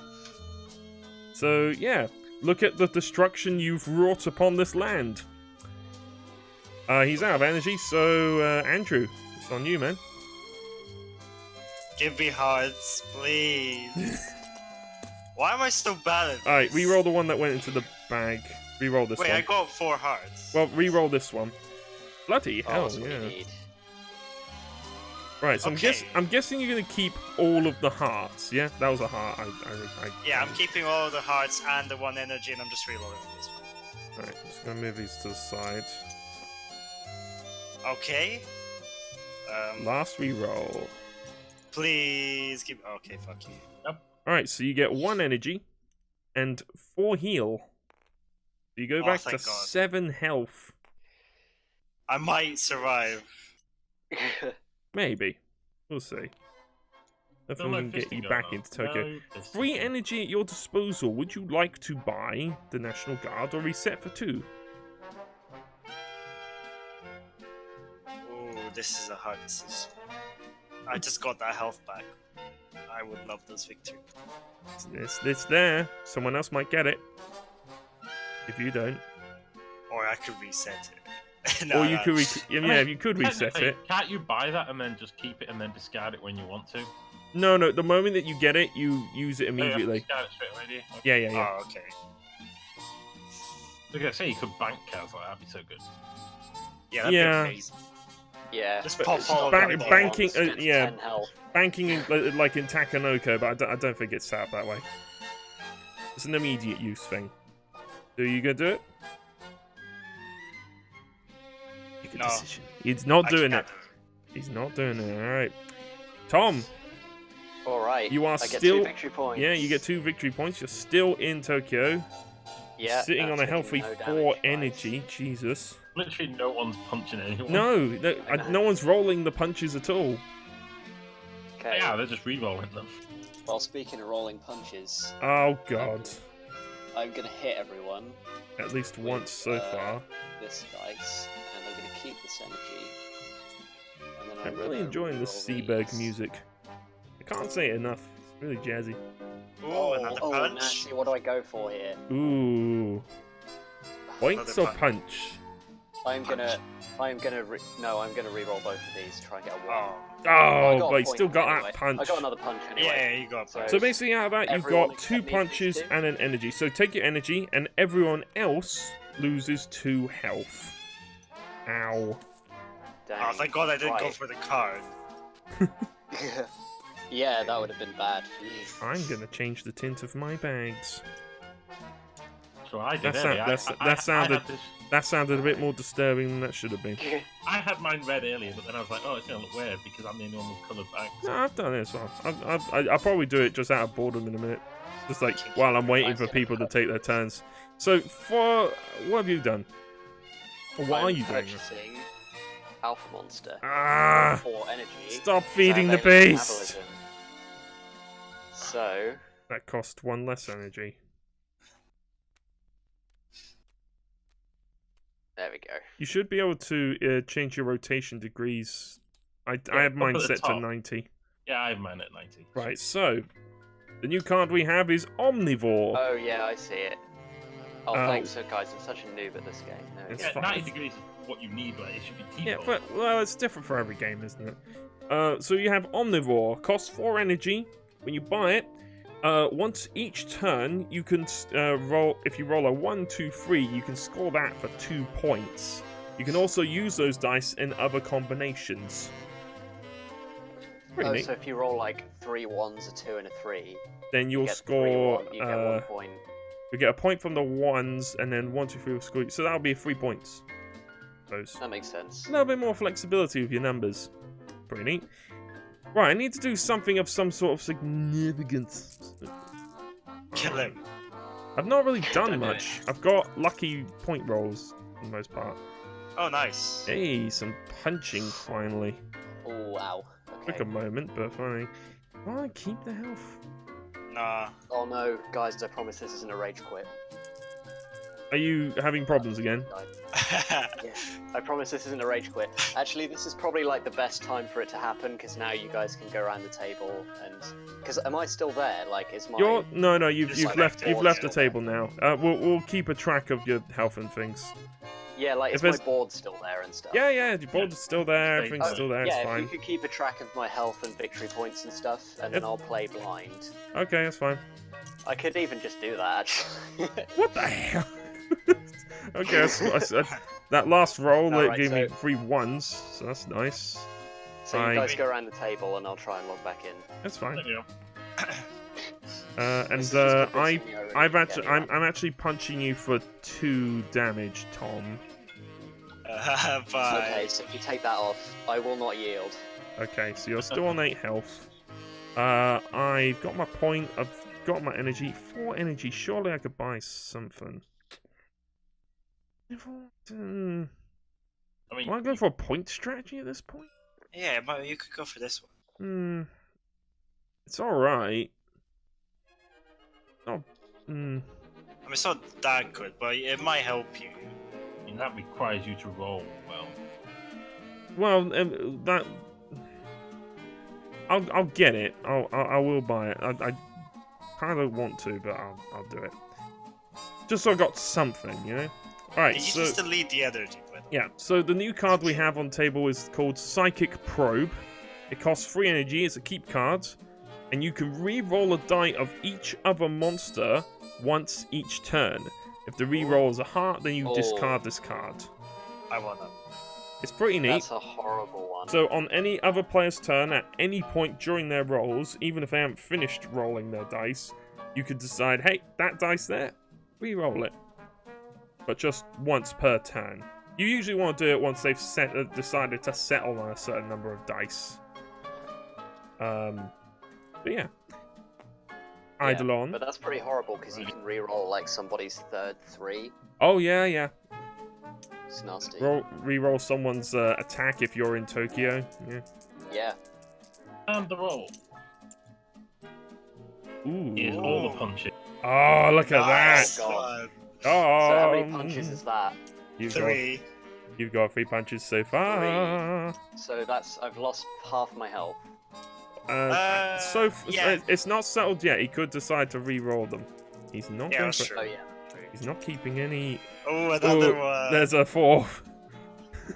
So, yeah, look at the destruction you've wrought upon this land. He's out of energy, so, Andrew, it's on you, man. Give me hearts, please. Why am I so bad at this? Alright, re-roll the one that went into the bag. Re-roll this Wait, one. I got 4 hearts. Well, re-roll this one. Bloody Oh, hell, that's what we yeah. need. Right, so Okay. I'm guessing you're gonna keep all of the hearts, yeah? That was a heart. Yeah, I'm keeping all the hearts and the 1 energy, and I'm just reloading this one. Alright, I'm just gonna move these to the side. Okay. Last re-roll. Please give. Okay, fuck you. Alright, so you get 1 energy and 4 heal. You go Oh, back to thank God. 7 health. I might survive. Maybe. We'll see. Hopefully we No can get fisting you going back on. into Tokyo. No fisting. 3 energy at your disposal. Would you like to buy the National Guard or reset for 2? Oh, this is a hard decision. I just got that health back. I would love this victory. It's there. Someone else might get it. If you don't. Or I could reset it. Or you no. could you could reset Technically, it. Can't you buy that and then just keep it and then discard it when you want to? No, the moment that you get it, you use it Oh, you have to immediately. discard it straight away, do you? Okay. Yeah. Oh, okay. I was gonna say you could bank cards like that. That'd be so good. Yeah, that'd Yeah. be amazing. Yeah. Just But pop it's all of bank- them. banking- Once, gets yeah. 10 health. Banking in, like in Takanoko, but I don't think it's set up that way. It's an immediate use thing. So you gonna do it? Make a No. decision. He's not I doing can't it. do it. He's not doing it. All right, Tom. Alright. You are I get still- 2 victory points. Yeah, you get 2 victory points. You're still in Tokyo. Yeah, Sitting on a taking healthy no 4 damage, guys. energy. Jesus. Literally, no one's punching anyone. No one's rolling the punches at all. Okay. Yeah, they're just re-rolling them. Well, speaking of rolling punches, Oh god. I'm gonna hit everyone At least once so far. this dice, and I'm gonna keep this energy, and then I'm really enjoying the Seaberg music. I can't say it enough. It's really jazzy. Ooh, another punch. Nasty, what do I go for here? Ooh. Points or Another punch? I'm gonna re-roll both of these to try and get a 1. Oh. Oh, but you you still got that punch. I got another punch anyway. Yeah, you got punch. So basically out of that, you've Everyone got 2 except me punches gets 2. and an energy. So take your energy, and everyone else loses 2 health. Ow. Dang. Oh, thank God I didn't go Right. for the card. Yeah, that would have been bad for you. I'm gonna change the tint of my bags. So I did That earlier. sounded that sounded a bit more disturbing than that should have been. I had mine red earlier, but then I was like, oh, it's gonna look weird because I'm the only one with coloured bags. No, I've done it as well. I'll probably do it just out of boredom in a minute. Just like while I'm waiting for people to take their turns. So what have you done? Or what I'm are you doing? purchasing Alpha Monster Ah! for energy. Stop feeding the Alien beast! metabolism. So That cost 1 less energy. there we go. You should be able to change your rotation degrees. I have up mine at the set to top. 90. Yeah, I have mine at 90. Right, so the new card we have is Omnivore. Oh yeah, I see it. Oh, Oh. thanks, so guys. I'm such a noob at this game. No, It's Yeah, fine. 90 degrees is what you need, right? It should be Yeah, default. but well, it's different for every game, isn't it? So you have Omnivore, costs 4 energy. When you buy it, once each turn, you can roll. If you roll a 1, 2, 3, you can score that for 2 points. You can also use those dice in other combinations. Pretty Oh, neat. so if you roll like 3 1s, a 2, and a 3, Then you you'll get score. 3 1, you get 1 point. You get a point from the 1s, and then 1, 2, 3 will score. So that'll be 3 points. Those. That makes sense. A little bit more flexibility with your numbers. Pretty neat. Right, I need to do something of some sort of significance. Kill him. I've not really done Don't do much. I've got lucky point rolls for the most part. Oh, nice. Hey, some punching finally. Oh wow. Took Okay. a moment, but finally. Oh, keep the health. Nah. Oh no, guys! I promise this isn't a rage quit. Are you having problems again? Yeah, I promise this isn't a rage quit. Actually, this is probably like the best time for it to happen because now you guys can go around the table and. Because am I still there? Like, is my? No, you've Disconnected. left the table now. We'll keep a track of your health and things. Yeah, like, If is my it's- board still there and stuff? Yeah, your board's still there. Everything's Oh, still there. Yeah, It's if fine. you could keep a track of my health and victory points and stuff, and then Yep. I'll play blind. Okay, that's fine. I could even just do that, actually. What the hell? Okay, that last roll Alright, gave me so- 3 1s, so that's nice. So Fine. you guys go around the table, and I'll try and log back in. That's fine. There you go. And This is just convincing me I really I'm get actually you. I'm actually punching you for 2 damage, Tom. Bye. Okay, so if you take that off, I will not yield. Okay, so you're still on 8 health. I've got my point. I've got my energy. 4 energy. Surely I could buy something. I mean, Am I going for a point strategy at this point? Yeah, but you could go for this one. It's alright. Oh, I mean, it's not that good, but it might help you. I mean, that requires you to roll well. Well, that I'll get it. I will buy it. I kind of want to, but I'll do it. Just so I got something, you know. All right, You so just delete the energy. By the way. yeah, so the new card we have on table is called Psychic Probe. It costs 3 energy. It's a keep card, and you can re-roll a die of each other monster once each turn. If the re-roll is a heart, then you Oh. discard this card. I wanna. It's pretty neat. That's a horrible one. So on any other player's turn, at any point during their rolls, even if they haven't finished rolling their dice, you could decide, hey, that dice there, re-roll it. But just once per turn. You usually want to do it once they've decided to settle on a certain number of dice. But yeah. Yeah, Eidelon. But that's pretty horrible because you can re-roll like somebody's third 3. Oh yeah. It's nasty. Re-roll someone's attack if you're in Tokyo. Yeah. Yeah. And the roll Ooh. is all the punches. Oh, look at Nice that. God. one. Oh. So how many punches is that? You've got 3. You've got 3 punches so far. So I've lost half my health. Yeah. It's not settled yet. He could decide to re-roll them. He's not. Yeah, that's true. Oh yeah. He's not keeping any. Oh, another one. There's a 4.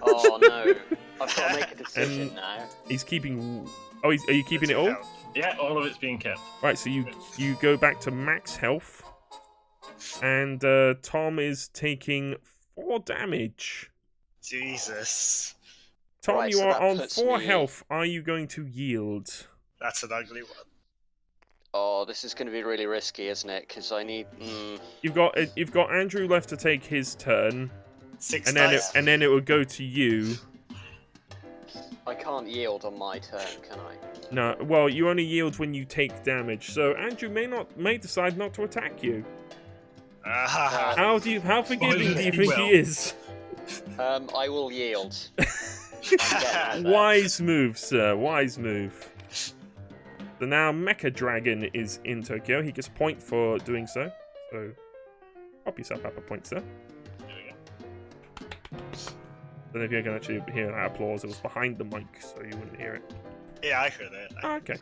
Oh no! I've got to make a decision And- now. He's keeping. Oh, are you keeping it all? Yeah, all of it's being kept. Right. So you go back to max health, and Tom is taking 4 damage. Jesus. Tom, Right, you so are that on puts 4 me- health. Are you going to yield? That's an ugly one. Oh, this is going to be really risky, isn't it? Because I need. You've got Andrew left to take his turn, 6 and then dice. it will go to you. I can't yield on my turn, can I? No, well, you only yield when you take damage. So Andrew may decide not to attack you. Ah, How forgiving do you He think will. he is? I will yield. I'm getting there. Wise move, sir. Wise move. So now Mecha Dragon is in Tokyo. He gets a point for doing so. So pop yourself up a point, sir. There we go. Don't know if you can actually hear that applause. It was behind the mic, so you wouldn't hear it. yeah, I heard it. Oh, okay.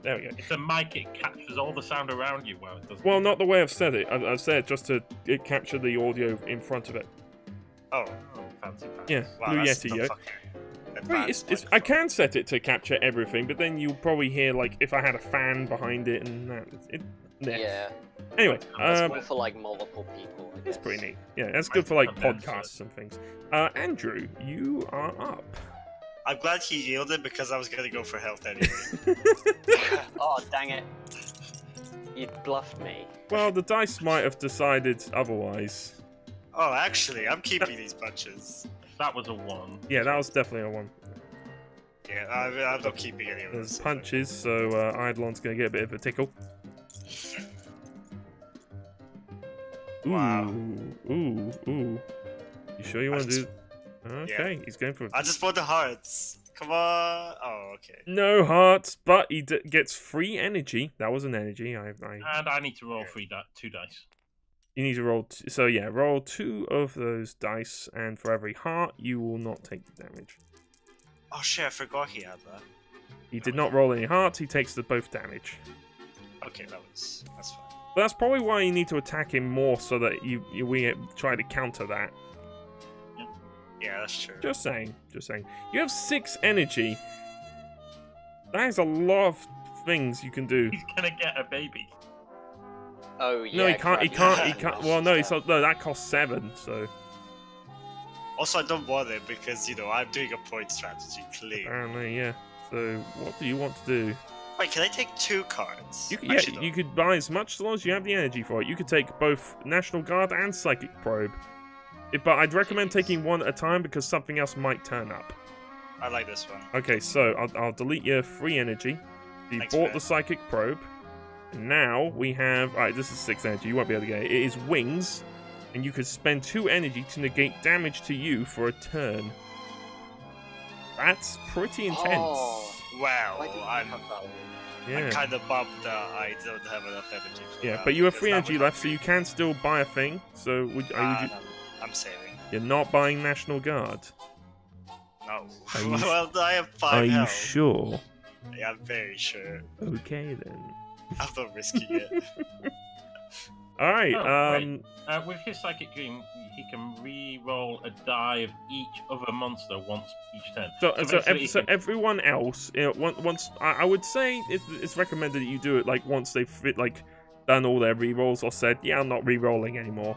There we go. It's a mic, it captures all the sound around you. Well, it doesn't. Well, not the way I've said it. I've said it just to capture the audio in front of it. Oh, Oh, fancy pants. Yeah, wow, Blue that's Yeti, the yo. fucking Wait, advanced I microphone. can set it to capture everything, but then you'll probably hear, like, if I had a fan behind it and that. Yeah. Anyway, It's more for like multiple people. I it's guess. pretty neat. Yeah, that's good for, like, Condense it. podcasts and things. Andrew, you are up. I'm glad he yielded because I was gonna go for health anyway. Oh dang it! You bluffed me. Well, the dice might have decided otherwise. Oh, actually, I'm keeping these bunches. That was a 1. Yeah, that was definitely a 1. Yeah, I'm not keeping any of There's those. punches, so Eidelon's going to get a bit of a tickle. Ooh, Wow. ooh. You sure you I want to just- do... Okay, he's going for... I just want the hearts. Come on. Oh, okay. No hearts, but he gets free energy. That was an energy. And I need to roll 2 dice. You need to roll... So yeah, roll 2 of those dice, and for every heart, you will not take the damage. Oh shit, I forgot he had that. He did not roll any hearts. He takes both damage. Okay, that's fine. But that's probably why you need to attack him more, so that we try to counter that. Yeah, that's true. Just saying. You have 6 energy. That is a lot of things you can do. He's gonna get a baby. Oh yeah. No, he can't. He crap. can't. Well, no, no, that costs 7. So Also, I don't want it because, I'm doing a point strategy, clearly. apparently, yeah. So what do you want to do? Wait, can I take 2 cards? You could, Actually, yeah, no. you could buy as much as long as you have the energy for it. You could take both National Guard and Psychic Probe. But I'd recommend taking one at a time because something else might turn up. I like this one. Okay, so I'll delete your free energy. You Thanks, bought man. the Psychic Probe. And now we have... Alright, this is 6 energy. You won't be able to get it. It is Wings. And you could spend 2 energy to negate damage to you for a turn. That's pretty intense. Oh, Wow, why didn't I have that one? Yeah. I'm kind of bummed that I don't have enough energy for Yeah, that, but you have because free that energy would left, help so me. you can still buy a thing. So would you... I'm saving. You're not buying National Guard. No. Are you Well, I have 5 Are you health. sure? Yeah, I'm very sure. Okay then. I'm not risking it. Alright, Oh, wait. With his Psychic Dream, he can re-roll a die of each other monster once each turn. basically he can- everyone else, once I would say it's recommended that you do it like once they've done all their rerolls or said, yeah, I'm not rerolling anymore.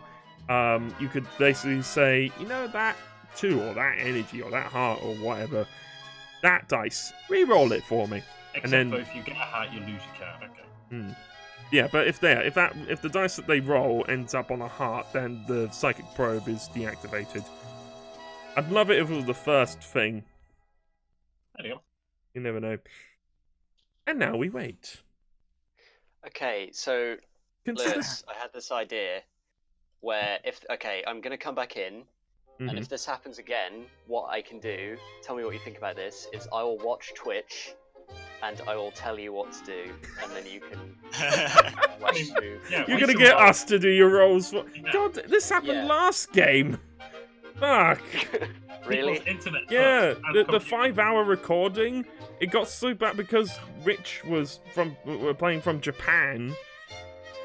You could basically say, that 2 or that energy or that heart or whatever, that dice, reroll it for me. Except then- for if you get a heart, you lose your card. Okay. Yeah, but if the dice that they roll ends up on a heart, then the Psychic Probe is deactivated. I'd love it if it was the first thing. There you go. You never know. And now we wait. Okay, so Consider. Lewis, I had this idea where I'm gonna come back in, and Mhm. if this happens again, what I can do, tell me what you think about this, is I will watch Twitch, and I will tell you what to do, and then you can watch move. Yeah, You're we gonna should get roll. us to do your rolls. Yeah. God, this happened Yeah. last game. Fuck. Really? People's internet Yeah, sucks, and the computer- 5-hour recording, it got so bad because Rich was we're playing from Japan.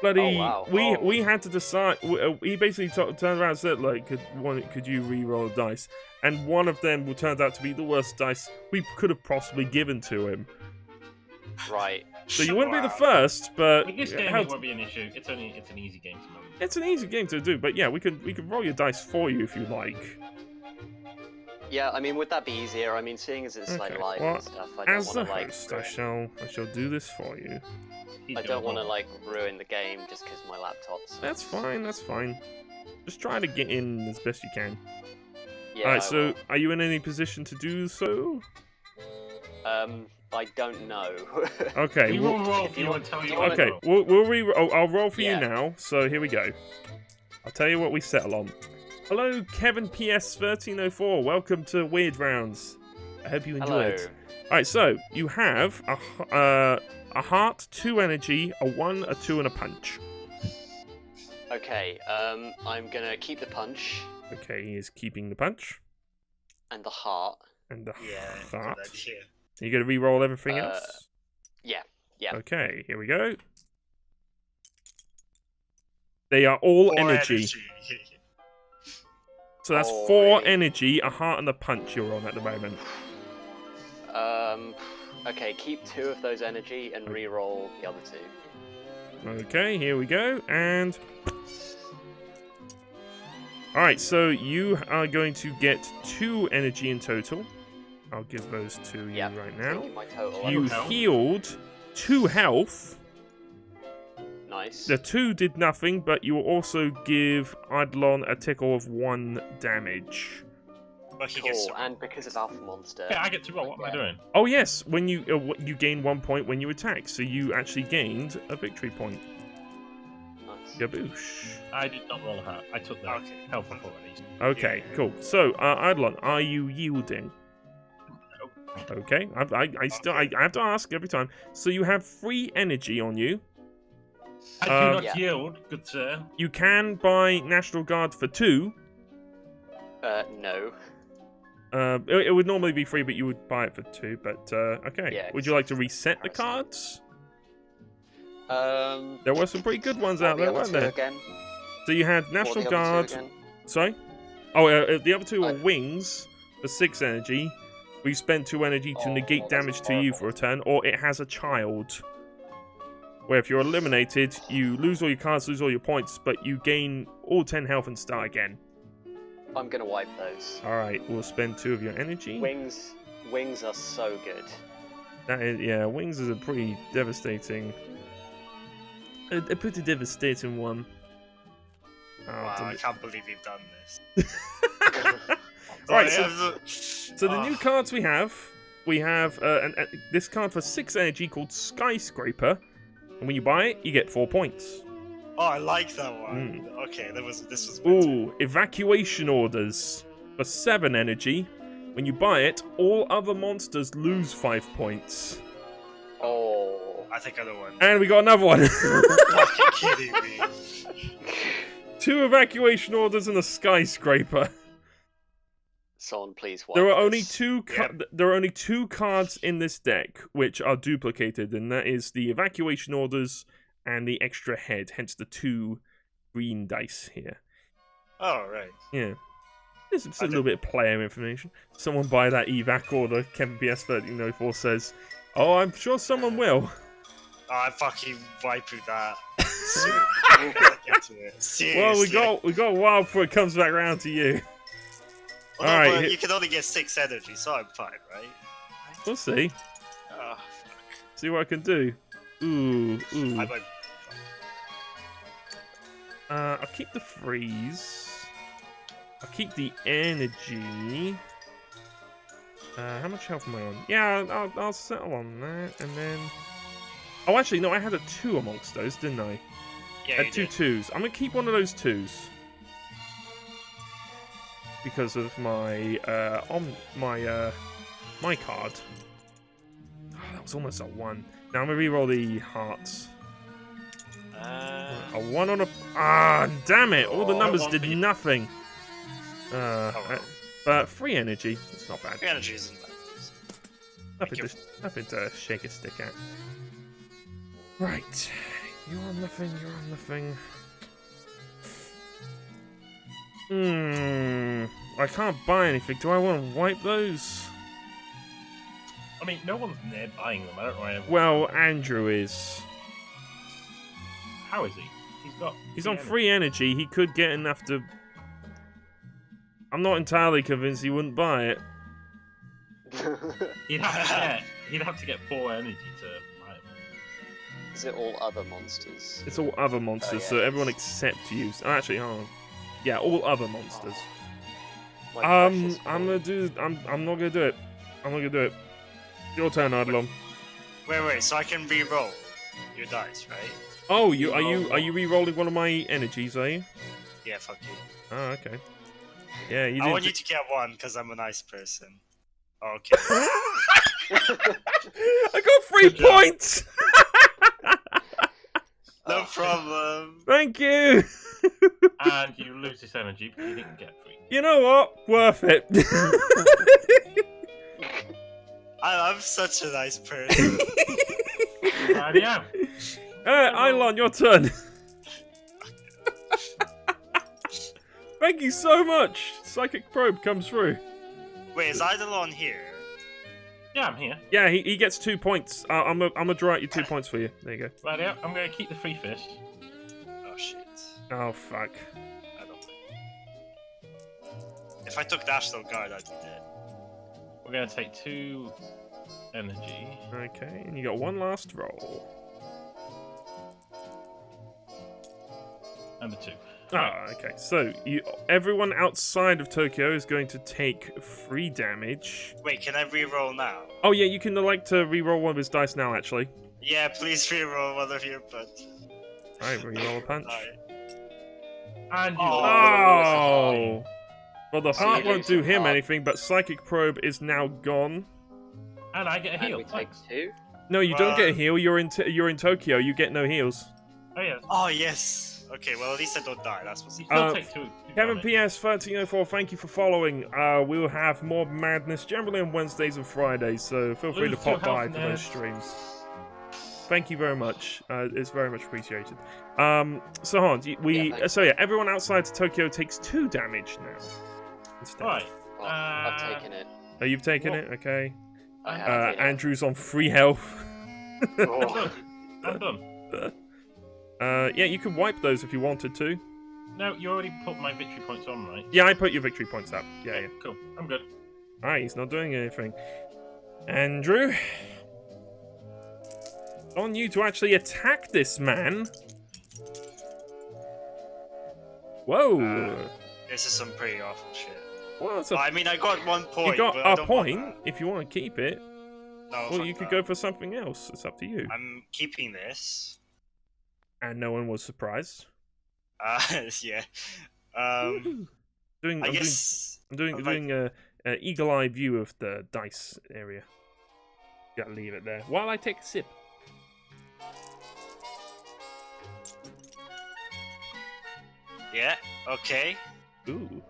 Bloody, Oh, wow. we had to decide. He basically turned around and said, like, could you re-roll the dice? And one of them turned out to be the worst dice we could have possibly given to him. Right. So you wouldn't be the Wow. first, but With this game, how it won't be an issue. It's an easy game to move. it's an easy game to do. But yeah, we could roll your dice for you if you like. Yeah, I mean, would that be easier? I mean, seeing as it's like Okay, live well, and stuff, I don't As want the to like. host, I shall do this for you. He's I don't gonna want to roll. like ruin the game just because my laptop's. That's fine. That's fine. Just try to get in as best you can. Yeah. All right. I So, will. are you in any position to do so? I don't know. Okay. We Well, will roll if for you you want- and tell do you. you wanna- okay. I'll roll for Yeah. you now. So here we go. I'll tell you what we settle on. Hello, Kevin PS 1304. Welcome to WeirdRounds. I hope you enjoy Hello. it. All right. So you have a heart, 2 energy, a 1, a 2, and a punch. Okay. I'm gonna keep the punch Okay. He is keeping the punch and the heart. and the Yeah, heart. good idea. Are you going to re-roll everything Uh, else? Yeah. Yeah. Okay, here we go. They are all Or energy. So that's Oh, 4 really? energy, a heart, and a punch you're on at the moment. Okay. Keep 2 of those energy and re-roll the other 2. Okay, here we go, and... Alright, so you are going to get 2 energy in total. I'll give those to you Yeah. right now. Taking my total. You up. health. healed 2 health. Nice. The 2 did nothing, but you will also give Eidelon a tickle of 1 damage. But he gets Cool. And because of Alpha Monster. Yeah, I get to roll. What am I doing? Oh yes, when you gain 1 point when you attack, so you actually gained a victory point. Nice. Gaboosh. I did not roll a hat. I took the Okay. health off already. Okay, Yeah. cool. So, Eidelon, are you yielding? Okay, I have to ask every time. So you have 3 energy on you. I do not Yeah. yield, good sir. You can buy National Guard for 2. No. It would normally be free, but you would buy it for 2. But okay. Yeah, Would you like to reset the comparison. cards? There were some pretty good ones out the there, other weren't 2 there? again? So you had What National were the other 2 Guard. again? Sorry? Oh, the other 2 are I- Wings for 6 energy. We spend 2 energy to Oh, negate that's damage to you horrible. for a turn, or it has a child. Where if you're eliminated, you lose all your cards, lose all your points, but you gain all 10 health and start again. I'm gonna wipe those. Alright, we'll spend 2 of your energy. Wings are so good. That is, yeah, Wings is a pretty devastating... A pretty devastating one. Oh, Wow, I damn can't believe you've done this. Right, Oh, So the new cards we have this card for 6 energy called Skyscraper, and when you buy it, you get 4 points. Oh, I like that one. Okay, this was better. Ooh, Evacuation Orders for 7 energy. When you buy it, all other monsters lose 5 points. Oh. I think I know one. And we got another one. Fucking kidding me. 2 Evacuation Orders and a Skyscraper. Someone please wipe There are only this. 2 there are only 2 cards in this deck which are duplicated, and that is the Evacuation Orders and the extra head, hence the 2 green dice here. Oh, right. Yeah. There's a little bit of player information. Someone buy that evac order, Kevin PS 1304 says. Oh, I'm sure someone will. Oh, I'm fucking wiping that soon. We'll get to it. Seriously. Well, we got a while before it comes back round to you. Well, no, Alright, but hit- you can only get 6 energy, so I'm fine, right? We'll see. Oh, See what I can do. Ooh. I might... I'll keep the freeze. I'll keep the energy. How much health am I on? Yeah, I'll settle on that, and then... Oh, actually, no, I had a 2 amongst those, didn't I? Yeah, I you had 2 did. 2s. I'm gonna keep one of those 2s. Because of my, my card. Oh, that was almost a 1. Now I'm gonna re-roll the hearts. A 1 on a... Ah, damn it! All the Oh, numbers one did for you. nothing. But free energy, it's not bad. Free energy isn't bad. Nothing to shake a stick at. Right. You're on nothing, you're on nothing. I can't buy anything. Do I want to wipe those? I mean, no one's near buying them. I don't know why everyone's... Well, Andrew is. How is he? He's on free energy. He could get enough to... I'm not entirely convinced he wouldn't buy it. He'd have to get 4 energy to buy it. Is it all other monsters? It's all other monsters, so everyone except you. Oh, actually, hold on. Yeah, all other monsters. I'm not gonna do it. I'm not gonna do it. Your turn, Eidelon. Wait, so I can re-roll your dice, right? Oh, are you re-rolling one of my energies, are you? Yeah, fuck you. Oh, okay. Yeah, you I want you to get one because I'm a nice person. Okay. I got 3 points! No problem. Thank you! And you lose this energy because you didn't get 3. You know what? Worth it. I'm such a nice person. Yeah. Eidelon, your turn. Thank you so much. Psychic probe comes through. Wait, is Eidelon here? Yeah, I'm here. Yeah, he gets 2 points. I'm gonna draw out you 2 points for you. There you go. Right, yeah, I'm going to keep the free fish. Oh shit. Oh fuck. I don't think. If I took National Guard, I'd be dead. We're going to take 2 energy. Okay, and you got one last roll. And a 2. Ah, okay. So everyone outside of Tokyo is going to take 3 damage. Wait, can I re-roll now? Oh yeah, you can elect to re-roll one of his dice now. Actually. Yeah, please re-roll one of your punches. Alright, re-roll a punch. And you Oh! Well, the heart you won't lose do your him heart. anything, but Psychic Probe is now gone. And I get a And heal. we take Thanks. 2. No, you don't get a heal. You're in Tokyo. You get no heals. Oh, yeah. Oh, yes. Okay, well, at least I don't die. That's what's You still take 2. Kevin PS 1304, thank you for following. We will have more madness generally on Wednesdays and Fridays, so feel free to Lose pop your by health, to those nerds. streams. Thank you very much. It's very much appreciated. So hold on, so yeah, everyone outside Tokyo takes 2 damage now. Instead. Right. Well, I've taken it. Oh, you've taken What? it? Okay. I have, yeah. Andrew's on free health. Oh. I'm done. Yeah, you can wipe those if you wanted to. No, you already put my victory points on, right? Yeah, I put your victory points up. Yeah. Cool. I'm good. Alright, he's not doing anything. Andrew, it's on you to actually attack this man. Whoa. This is some pretty awful shit. Well, it's I mean, I got 1 point. you got but I a don't want point if you want to keep it. that. No, Well, fuck you could that. go for something else. It's up to you. I'm keeping this. And no one was surprised. Yeah. I'm doing a eagle-eye view of the dice area. Gotta leave it there while I take a sip. Yeah. Okay. Ooh.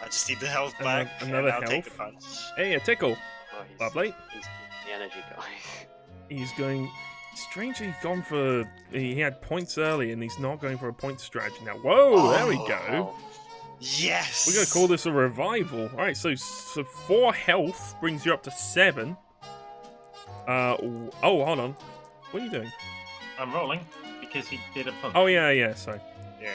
I just need the health back. Another and I'll take the health. punch. Hey, a tickle. Oh, he's, Lovely. he's the energy guy. He's going. Strangely, gone for. He had points early, and he's not going for a point strategy now. Whoa! There we go. Oh, Yes. We're gonna call this a revival. All right, so 4 health brings you up to 7. Oh, hold on. What are you doing? I'm rolling because he did a punch. Oh yeah. Sorry. Yeah.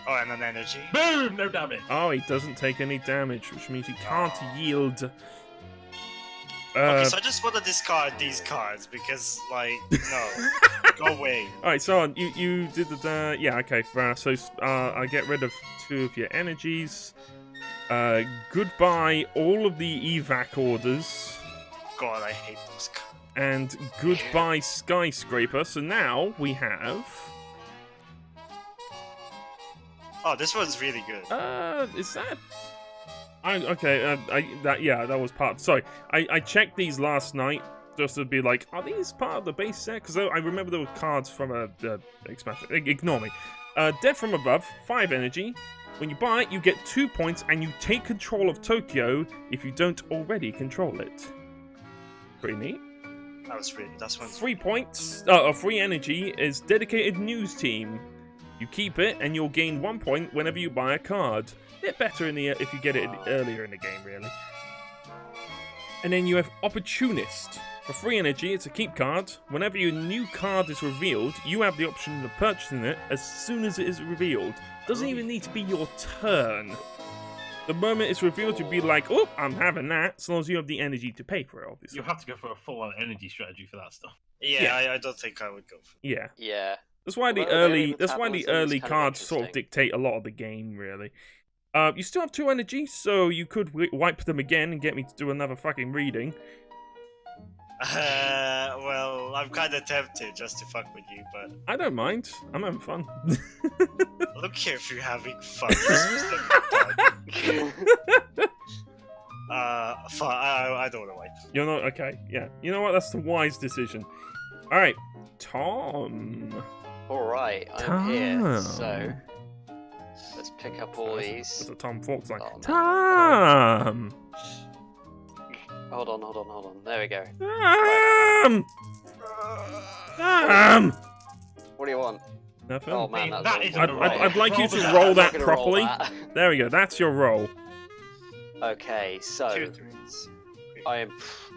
Oh, and an energy. Boom! No damage. Oh, he doesn't take any damage, which means he can't yield. Okay, so I just want to discard these cards because, like, no, go away. All right, so you did the yeah, okay. So I get rid of 2 of your energies. Goodbye all of the evac orders, God, I hate those cards. and goodbye skyscraper. So now we have. Oh, this one's really good. Is that? That was part. Sorry, I checked these last night just to be like, are these part of the base set? Because I remember there were cards from a expansion. Ignore me. Death from above, 5 energy. When you buy it, you get 2 points, and you take control of Tokyo if you don't already control it. Pretty neat. That's one. 3 points, 3 energy is dedicated news team. You keep it, and you'll gain 1 point whenever you buy a card. A bit better in the if you get it earlier in the game, really. And then you have opportunist. For 3 energy, it's a keep card. Whenever your new card is revealed, you have the option of purchasing it as soon as it is revealed. Doesn't even need to be your turn. The moment it's revealed, you'll be like, oh, I'm having that, as long as you have the energy to pay for it, obviously. You have to go for a full-on energy strategy for that stuff. Yeah, I don't think I would go for it. Yeah. Yeah. That's why the early cards sort of dictate a lot of the game, really. You still have 2 energy, so you could wipe them again and get me to do another fucking reading. Well, I'm kind of tempted just to fuck with you, but... I don't mind. I'm having fun. Look here if you're having fun. Fine, I don't want to wipe. You're not... Okay, yeah. You know what? That's the wise decision. Alright, Tom. Alright, I'm here, so... Let's pick up all these. That's a Tom Fawkes line. Oh, no. Tom! Hold on. There we go. Tom! Tom! What do you want? Nothing? Oh man, that's That is I'd like you to I'm roll not that gonna properly. roll that. There we go. That's your roll. Okay, so 2 threes. I am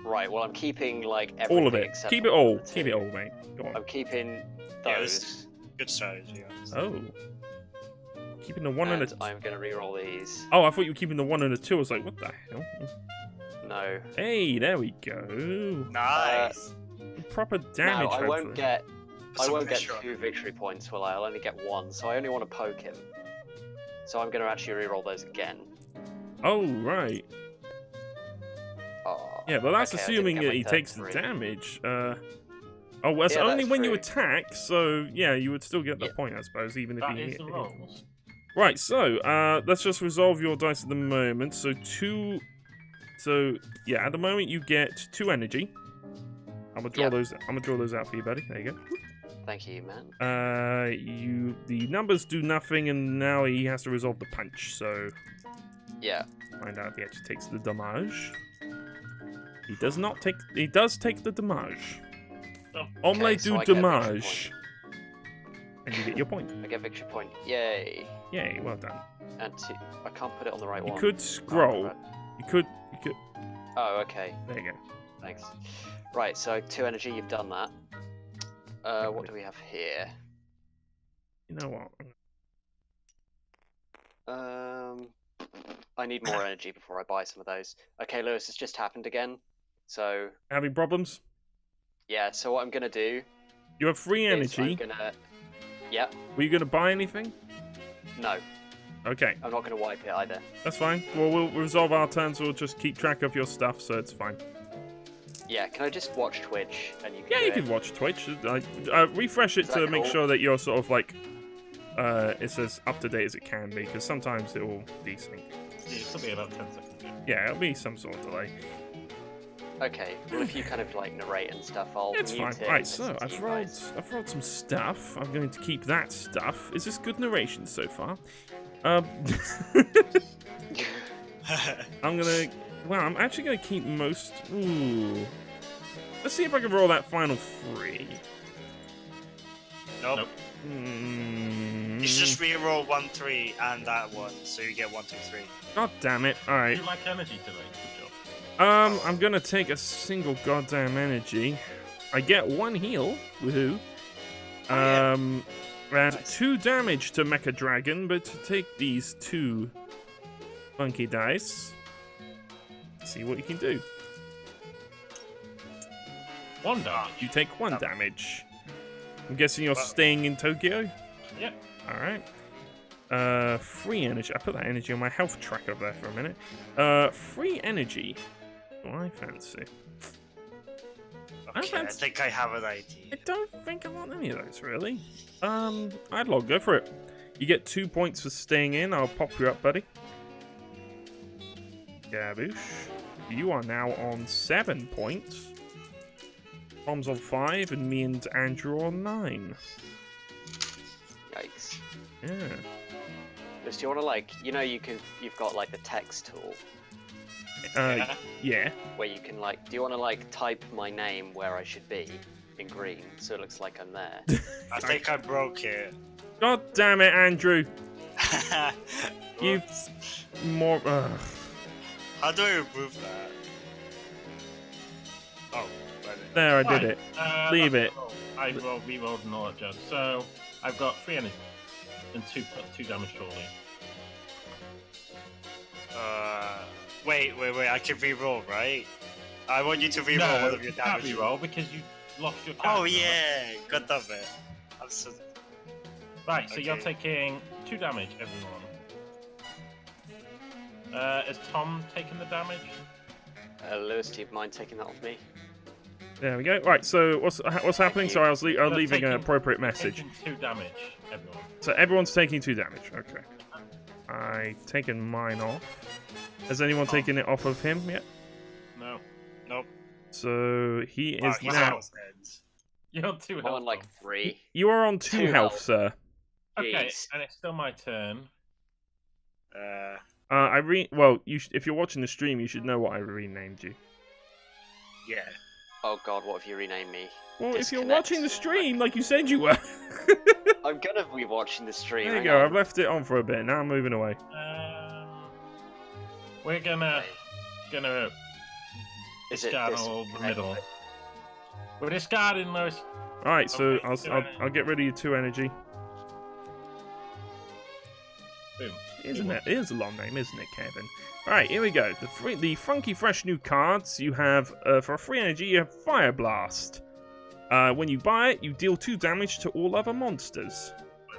right. Well, I'm keeping like everything All of it. except Keep it for all. the 2. Keep it all, mate. Go on. I'm keeping Yeah, those, Good strategy, honestly. Oh. Keeping the 1 and and a... I'm gonna re-roll these. Oh, I thought you were keeping the 1 and a 2. I was like, what the hell? No. Hey, there we go. Nice. Proper No, damage, I won't hopefully. get. I Some won't get pressure on 2 him. victory points, will I? I'll only get 1, so I only want to poke him. So I'm gonna actually re-roll those again. Oh, right. Oh, Yeah, but that's okay, I assuming didn't that get he my takes the 33. damage. Oh, well, it's Yeah, only that's when you true. attack, so yeah, you would still get the Yeah. point, I suppose, even if That you is hit. the rolls. Right, so let's just resolve your dice at the moment. So yeah, at the moment you get 2 energy. I'm gonna draw Yep. those. I'm gonna draw those out for you, buddy. There you go. Thank you, man. The numbers do nothing, and now he has to resolve the punch. So Yeah. find out if he actually takes the damage. He does not take. He does take the damage. Oh. Omelette so du I get a victory damage. And you get your point. I get victory point. Yay! Yay, well done. And I can't put it on the right You one. could scroll. crap. You could. Oh, okay. There you go. Thanks. Right, so 2 energy. You've done that. What do we have here? You know what? I need more energy before I buy some of those. Okay, Lewis, it's just happened again. So Having problems? yeah, so what I'm gonna do You have 3 is energy. I'm gonna. Yep. Were you gonna buy anything? No, Okay, I'm not gonna wipe it either. that's fine. Well, we'll resolve our turns. We'll just keep track of your stuff, so it's fine. Yeah, can I just watch Twitch and you can? Yeah, do you it? can watch Twitch. Refresh it Is to that make cool? sure that you're sort of like it's as up to date as it can be, because sometimes it will desync. Yeah, it'll be about 10 seconds. Yeah, it'll be some sort of delay. Okay. Well, if you kind of like narrate and stuff, I'll. It's mute fine. it Right, and so listen to I've you guys. rolled some stuff. I'm going to keep that stuff. Is this good narration so far? I'm gonna. Well, I'm actually gonna keep most. Ooh. Let's see if I can roll that final 3. Nope. Nope. You should just re-roll 1, 3, and that one, so you get 1, 2, 3. God damn it! All Do right. you like energy today? Good job. I'm gonna take a single goddamn energy. I get 1 heal. Woohoo. yeah. And Nice. 2 damage to Mecha Dragon, but to take these 2 funky dice. See what you can do. 1 damage. You take 1 Oh. damage. I'm guessing you're Well- staying in Tokyo? Yep. Alright. 3 energy. I put that energy on my health tracker there for a minute. 3 energy. What I fancy. Okay, I fancy- think I have an idea. I don't think I want any of those, really. Eidelon, go for it. You get 2 points for staying in. I'll pop you up, buddy. Gaboosh. You are now on 7 points. Tom's on 5, and me and Andrew on 9. Yikes. Yeah. Lewis, do you want to like, you know, you've got like the text tool Yeah. where you can like, do you want to like type my name where I should be in green so it looks like I'm there? I think I broke it. God damn it, Andrew. You Whoops. more. How do I remove that? Oh, There, I did Right, it. Leave it. I re-rolled and all that jazz. So I've got 3 energy and 2 damage total. Wait. I can re-roll, right? I want you to re-roll No, one of your you can't damage. re-roll because you lost your character. Oh yeah, got that bit. I'm so... Right, so you're Okay. taking 2 damage, everyone. Is Tom taking the damage? Lewis, do you mind taking that off me? There we go. Right, so what's happening? you. Sorry, I was You're leaving an taking- appropriate you're message. Taking 2 damage, everyone. So everyone's taking 2 damage. Okay. I've taken mine off. Has anyone taken it off of him yet? No. Nope. So he Wow, is he's now. almost dead. You're on 2 I'm health. on like Tom. 3. You are on 2 2 health, health. sir. Okay, Jeez. and it's still my turn. Well, if you're watching the stream, you should know what I renamed you. Yeah. Oh god, what have you renamed me? Well, if you're Disconnect. watching the stream, like you said you were. I'm gonna be watching the stream. There you hang go. on. I've left it on for a bit. Now I'm moving away. We're gonna Is it discard this? all the middle. We're discarding Lewis. All right, so Okay, I'll get rid of your 2 energy. Boom. It is a long name, isn't it, Kevin? Alright, here we go. The funky fresh new cards you have for 3 energy, you have Fire Blast. When you buy it, you deal 2 damage to all other monsters.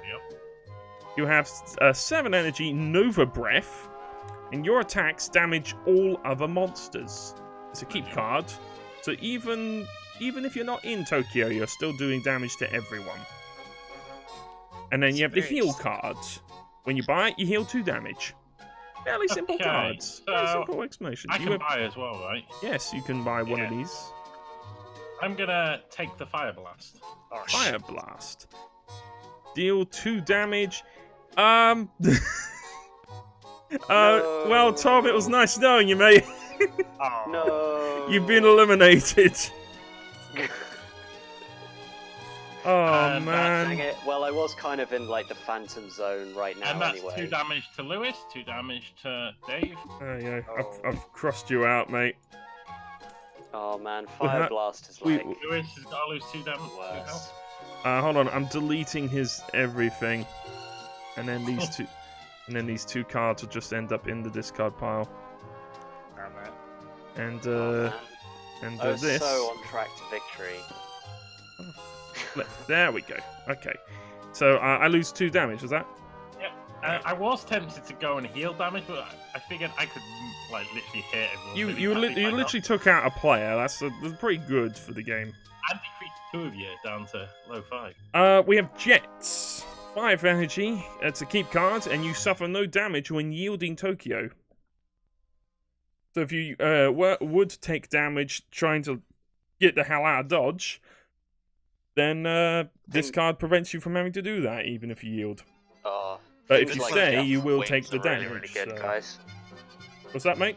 Yep. You have 7 energy Nova Breath, and your attacks damage all other monsters. It's a keep card, so even if you're not in Tokyo, you're still doing damage to everyone. And then you have the heal card. When you buy it, you heal 2 damage. Fairly simple Okay, cards. Very so simple explanation. I You can have- buy as well, right? Yes, you can buy one of Yeah. these. I'm gonna take the Fire Blast. Oh, Fire shit. Blast. Deal 2 damage. Well, Tom, it was nice knowing you, mate. Oh. No. You've been eliminated. Oh, And man. Dang it. Well, I was kind of in like the Phantom Zone right now And that's anyway. 2 damage to Lewis, 2 damage to Dave. There you go. Oh. I've crossed you out, mate. Oh man, Well, Fire that- Blast is we- like Lewis has got to lose 2 damage. 2 worse. health. Hold on. I'm deleting his everything. And then these two... And then these 2 cards will just end up in the discard pile. Damn it. And, Oh, man. I was this... so on track to victory. There we go. Okay. So, I lose 2 damage, was that? I was tempted to go and heal damage, but I figured I could like literally hit everyone. You really you, badly li- by you not- literally took out a player. That's pretty good for the game. and decreased 2 of you down to low 5. We have Jets. 5 energy. It's a keep card, and you suffer no damage when yielding Tokyo. So if you would take damage trying to get the hell out of Dodge, then this card prevents you from having to do that, even if you yield. Oh, But if things you like stay, Jets you will wings take the are really, damage. really good, so- guys. What's that, mate?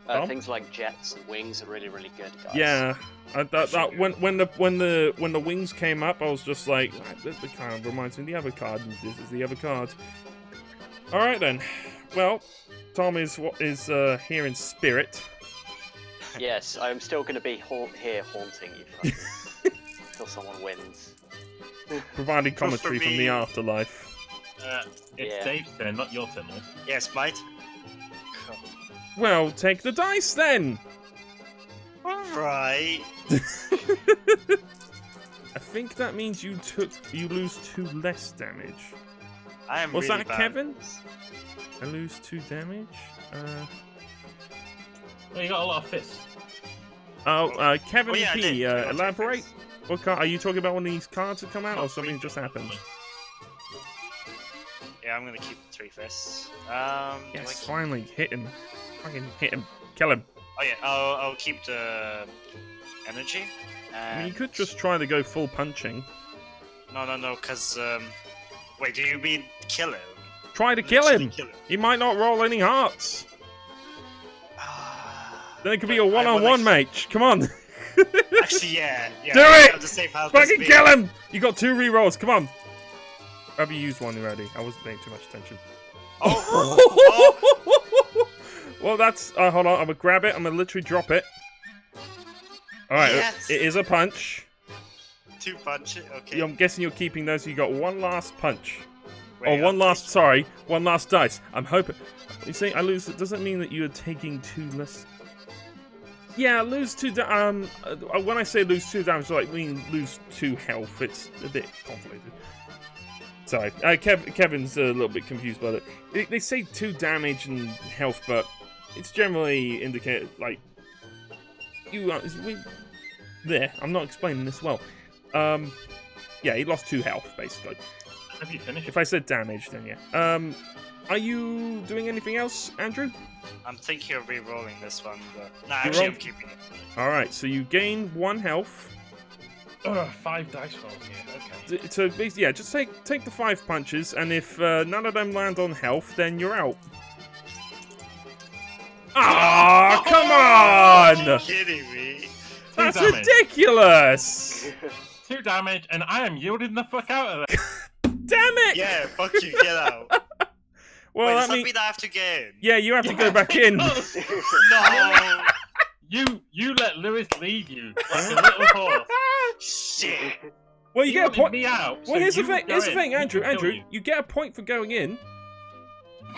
Tom? Things like jets and wings are really, really good, guys. Yeah, when the wings came up, I was just like, that kind of reminds me of the other card, and this is the other card. All right then. Well, Tom is here in spirit. Yes, I'm still going to be here haunting you fuckers, until someone wins. Providing commentary from the me. afterlife. It's Yeah. Dave's turn, not your turn. Lewis. Yes, mate. Well, take the dice then. Alright. I think that means you lose 2 less damage. I am Was really that bad. Kevin? I lose 2 damage. Well, you got a lot of fists. Kevin Oh, yeah, I P. did. I got Elaborate. 2 fists. What card? Are you talking about one of these cards that come out, or Not something 3 just happened? Yeah, I'm gonna keep the 3 fists. Yes, finally hit him. Fucking hit him. Kill him. Oh yeah, I'll keep the energy. I mean, you could just try to go full punching. No, because Wait, do you mean kill him? Try to kill him. Kill him. He might not roll any hearts. Then it could be a But I one-on-one wanna- match. Come on. Actually, yeah. Do I it! have the same health as Fucking me. kill him! You got 2 rerolls. Come on. Have you used one already? I wasn't paying too much attention. Oh. Well, that's. Hold on. I'm gonna grab it. I'm gonna literally drop it. All right. Yes. It is a punch. 2 punches. Okay. I'm guessing you're keeping those. So you got one last punch. Wait, Or I'm one last. taking- Sorry, one last dice. I'm hoping. You say I lose. It doesn't mean that you're taking 2 less. Yeah, lose 2. When I say lose 2 damage, like mean lose 2 health. It's a bit complicated. Sorry, Kevin's a little bit confused by that. They say 2 damage and health, but it's generally indicated like you are. There, I'm not explaining this well. Yeah, he lost 2 health basically. Have you finished? If I said damage, then yeah. Are you doing anything else, Andrew? I'm thinking of re-rolling this one, but no, You actually, roll? I'm keeping it. All right, so you gain 1 health. 5 dice rolls here. Okay. So basically, yeah, just take the 5 punches, and if none of them land on health, then you're out. Ah, come Are you on! kidding me? That's damage. ridiculous! 2 damage, and I am yielding the fuck out of it. Damn it! Yeah, fuck you, get out. Well, Wait, that does that means mean I have to get in? yeah, you have to go back in. No! You let Lewis lead you like a little horse. Shit! Well, you get a wanted point. me out. Well, so here's the you thing. go Here's the in, thing, he Andrew. can kill Andrew, you get a point for going in.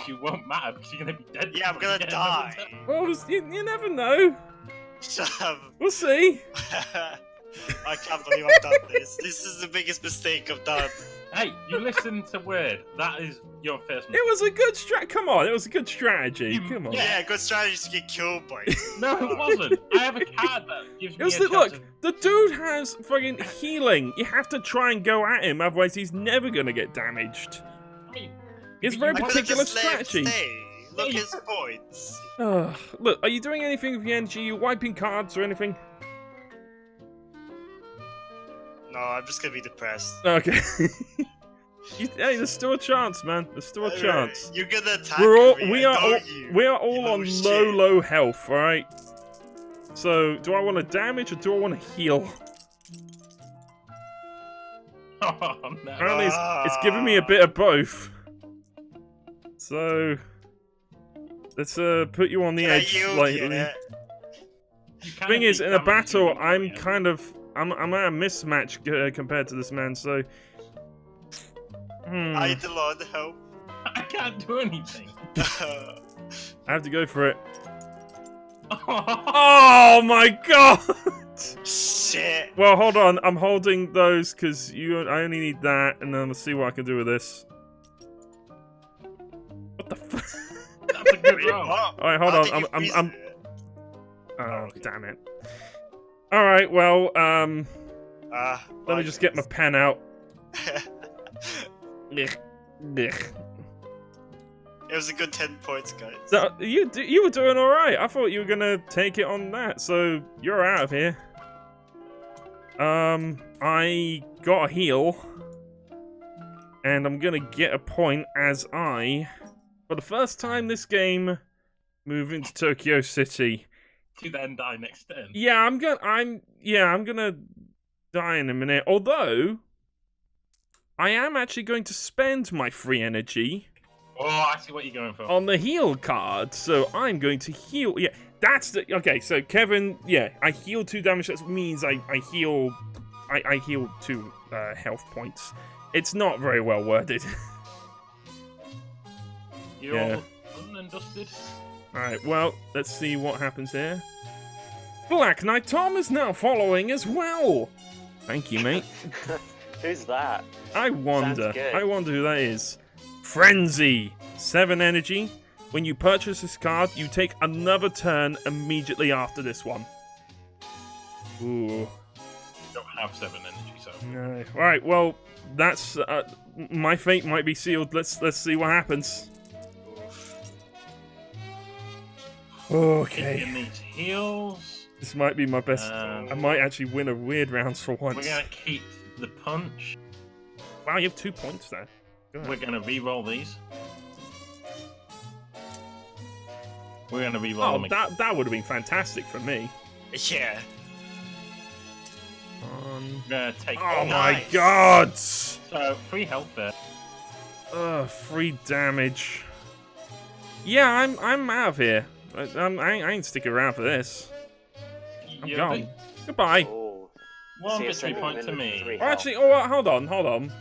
You won't matter because you're gonna be dead. Yeah, I'm before you gonna get another die. turn. Well, you never know. Shut up. We'll see. I can't believe I've done this. This is the biggest mistake I've done. Hey, you listen to Weird. That is your first mistake. It was a good strat. Come on, it was a good strategy. Come on. Yeah, good strategy to get killed by it. No, it wasn't. I have a card that gives It me was a the, chance look, of... the dude has fucking healing. You have to try and go at him, otherwise he's never gonna get damaged. I mean, It's a but very you- I could've particular just let him strategy. stay. Look at his points. Look, are you doing anything with the energy? You wiping cards or anything? No, I'm just gonna be depressed. Okay. Hey, there's still a chance, man. There's still a chance. You're gonna attack me. We are all on low health, all right? So, do I want to damage or do I want to heal? Oh, no. Apparently, it's giving me a bit of both. So, let's put you on the edge slightly. Thing is, in a battle, I'm kind of I'm at a mismatch compared to this man. So, Eidelon, help. I can't do anything. I have to go for it. Oh my god! Shit. Well, hold on. I'm holding those because I only need that, and then let's see what I can do with this. What the fuck? That's a good roll. Alright, hold on. I'm. Oh, damn it. Alright, well, let me just get my pen out. Ugh. Ugh. It was a good 10 points, guys. So, you were doing alright. I thought you were gonna take it on that, so you're out of here. I got a heal. And I'm gonna get a point as I, for the first time this game, move into Tokyo City. To then die next turn. Yeah, I'm gonna die in a minute. Although, I am actually going to spend my free energy Oh, I see what you're going for. on the heal card. So I'm going to heal. Yeah, that's the okay. So Kevin, yeah, I heal 2 damage. That means I heal. I heal 2 health points. It's not very well worded. You're Yeah. all done and dusted. Alright, well, let's see what happens here. Black Knight Tom is now following as well. Thank you, mate. Who's that? I wonder good. who that is. Frenzy. 7 energy. When you purchase this card, you take another turn immediately after this one. Ooh. You don't have 7 energy, so. No. Alright, well, that's my fate might be sealed. Let's see what happens. Okay. Taking these heals. This might be my best. I might actually win a weird rounds for once. We're gonna keep the punch. Wow, you have 2 points there. We're gonna re-roll these. We're gonna re-roll them again. That would have been fantastic for me. Yeah. I'm gonna take. Oh my god! So 3 health there. 3 damage. Yeah, I'm out of here. I ain't sticking around for this. I'm gone. Goodbye. Oh. 1 victory point to me. Oh, actually, hold on.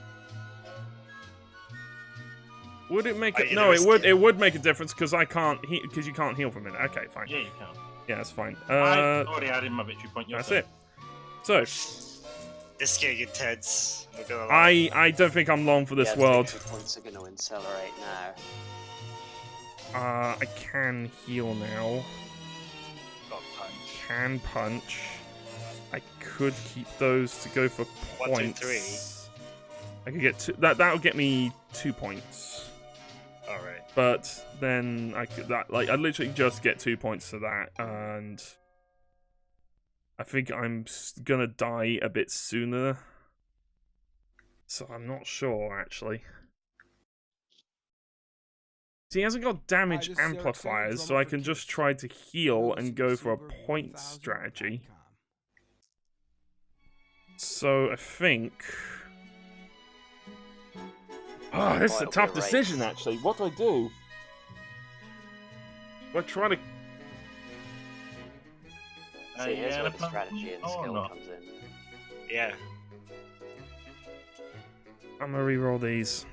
Would it make it? No, it would make a difference because I can't because you can't heal for a minute. Okay, fine. Yeah, you can. Yeah, that's fine. I already added my victory point. That's it. So this getting intense. I'm not gonna lie. I don't think I'm long for this world. The points are going to accelerate now. I can heal now. Got punch. Can punch. I could keep those to go for points. 1, 2, 3. I could get 2. That'll get me 2 points. All right. But then I could I'd literally just get 2 points to that, and I think I'm gonna die a bit sooner. So I'm not sure actually. See, he hasn't got damage amplifiers, so I can just try to heal and go for a point strategy. So I think. Oh, this is a tough decision, actually. What do I do? Do I try to... See, here's where the strategy and skill comes in. Yeah. I'm gonna reroll these.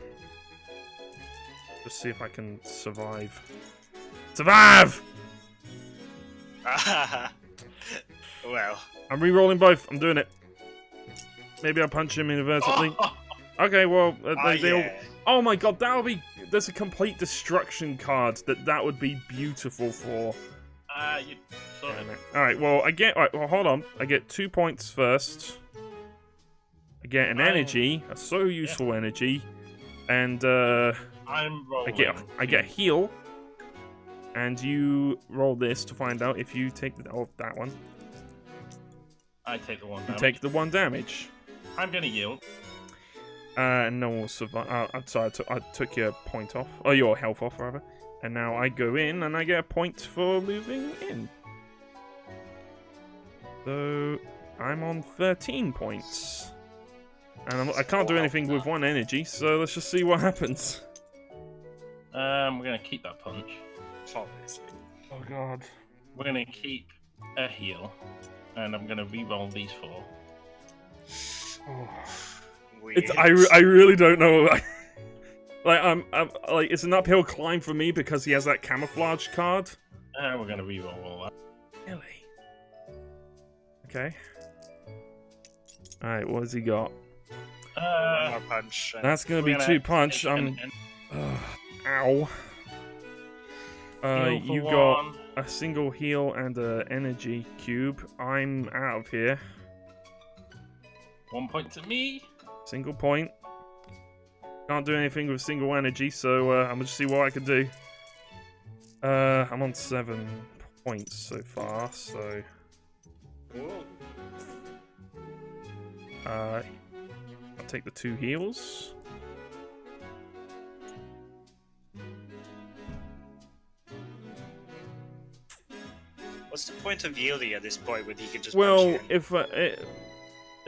Just see if I can survive. Survive! Well. I'm rerolling both. I'm doing it. Maybe I punch him inadvertently. Okay, well, they all... Oh my god, that'll be... There's a complete destruction card that would be beautiful for. You... Sorry. Alright, well, I get... Alright, well, hold on. I get 2 points first. I get an energy, a so useful energy, and I'm rolling. I get a heal, and you roll this to find out if you take that one. I take the 1 You damage. take the 1 damage. I'm gonna yield. No one will survive. I'm sorry, I took your point off. Oh, your health off, rather. And now I go in, and I get a point for moving in. So, I'm on 13 points. And I can't do anything with 1 energy, so let's just see what happens. We're gonna keep that punch. Obviously. Oh, God. We're gonna keep a heal. And I'm gonna re-roll these 4. Oh. I really don't know. I'm like it's an uphill climb for me because he has that camouflage card. We're gonna re-roll all that. Really? Okay. Alright, what has he got? More punch. That's gonna be 2 punch. Ow. You got a single heal and an energy cube. I'm out of here. 1 point to me. Single point. Can't do anything with single energy, so I'm gonna just see what I can do. I'm on 7 points so far, so. I'll take the 2 heals. What's the point of yielding at this point when he can just Well, punch you?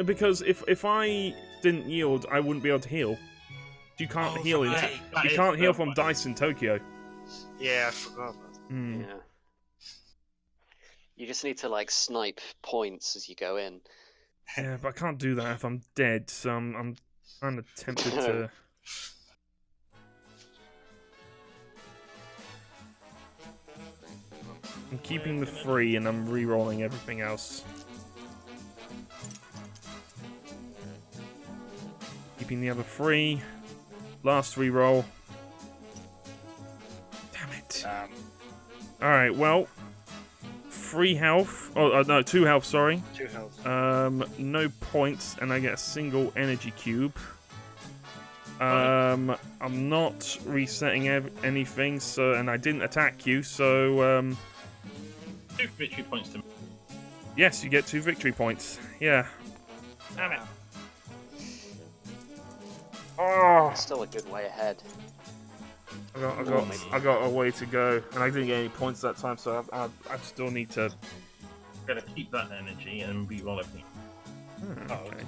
because if I didn't yield, I wouldn't be able to heal. You can't heal in. You can't heal from dice in Tokyo. Yeah, I forgot about that. Mm. Yeah. You just need to like snipe points as you go in. Yeah, but I can't do that if I'm dead. So I'm kind of tempted to. I'm keeping the 3 and I'm re-rolling everything else. Keeping the other 3. Last re-roll. Damn it. Alright, well. 3 health. Oh, no, 2 health, sorry. 2 health. No points, and I get a single energy cube. I'm not resetting anything, so, and I didn't attack you, so, 2 victory points to me. yes, you get 2 victory points. Yeah. Damn it. Oh, Still a good way ahead. I got a way to go, and I didn't get any points that time, so I still need to. Gotta keep that energy and re-roll everything. Okay.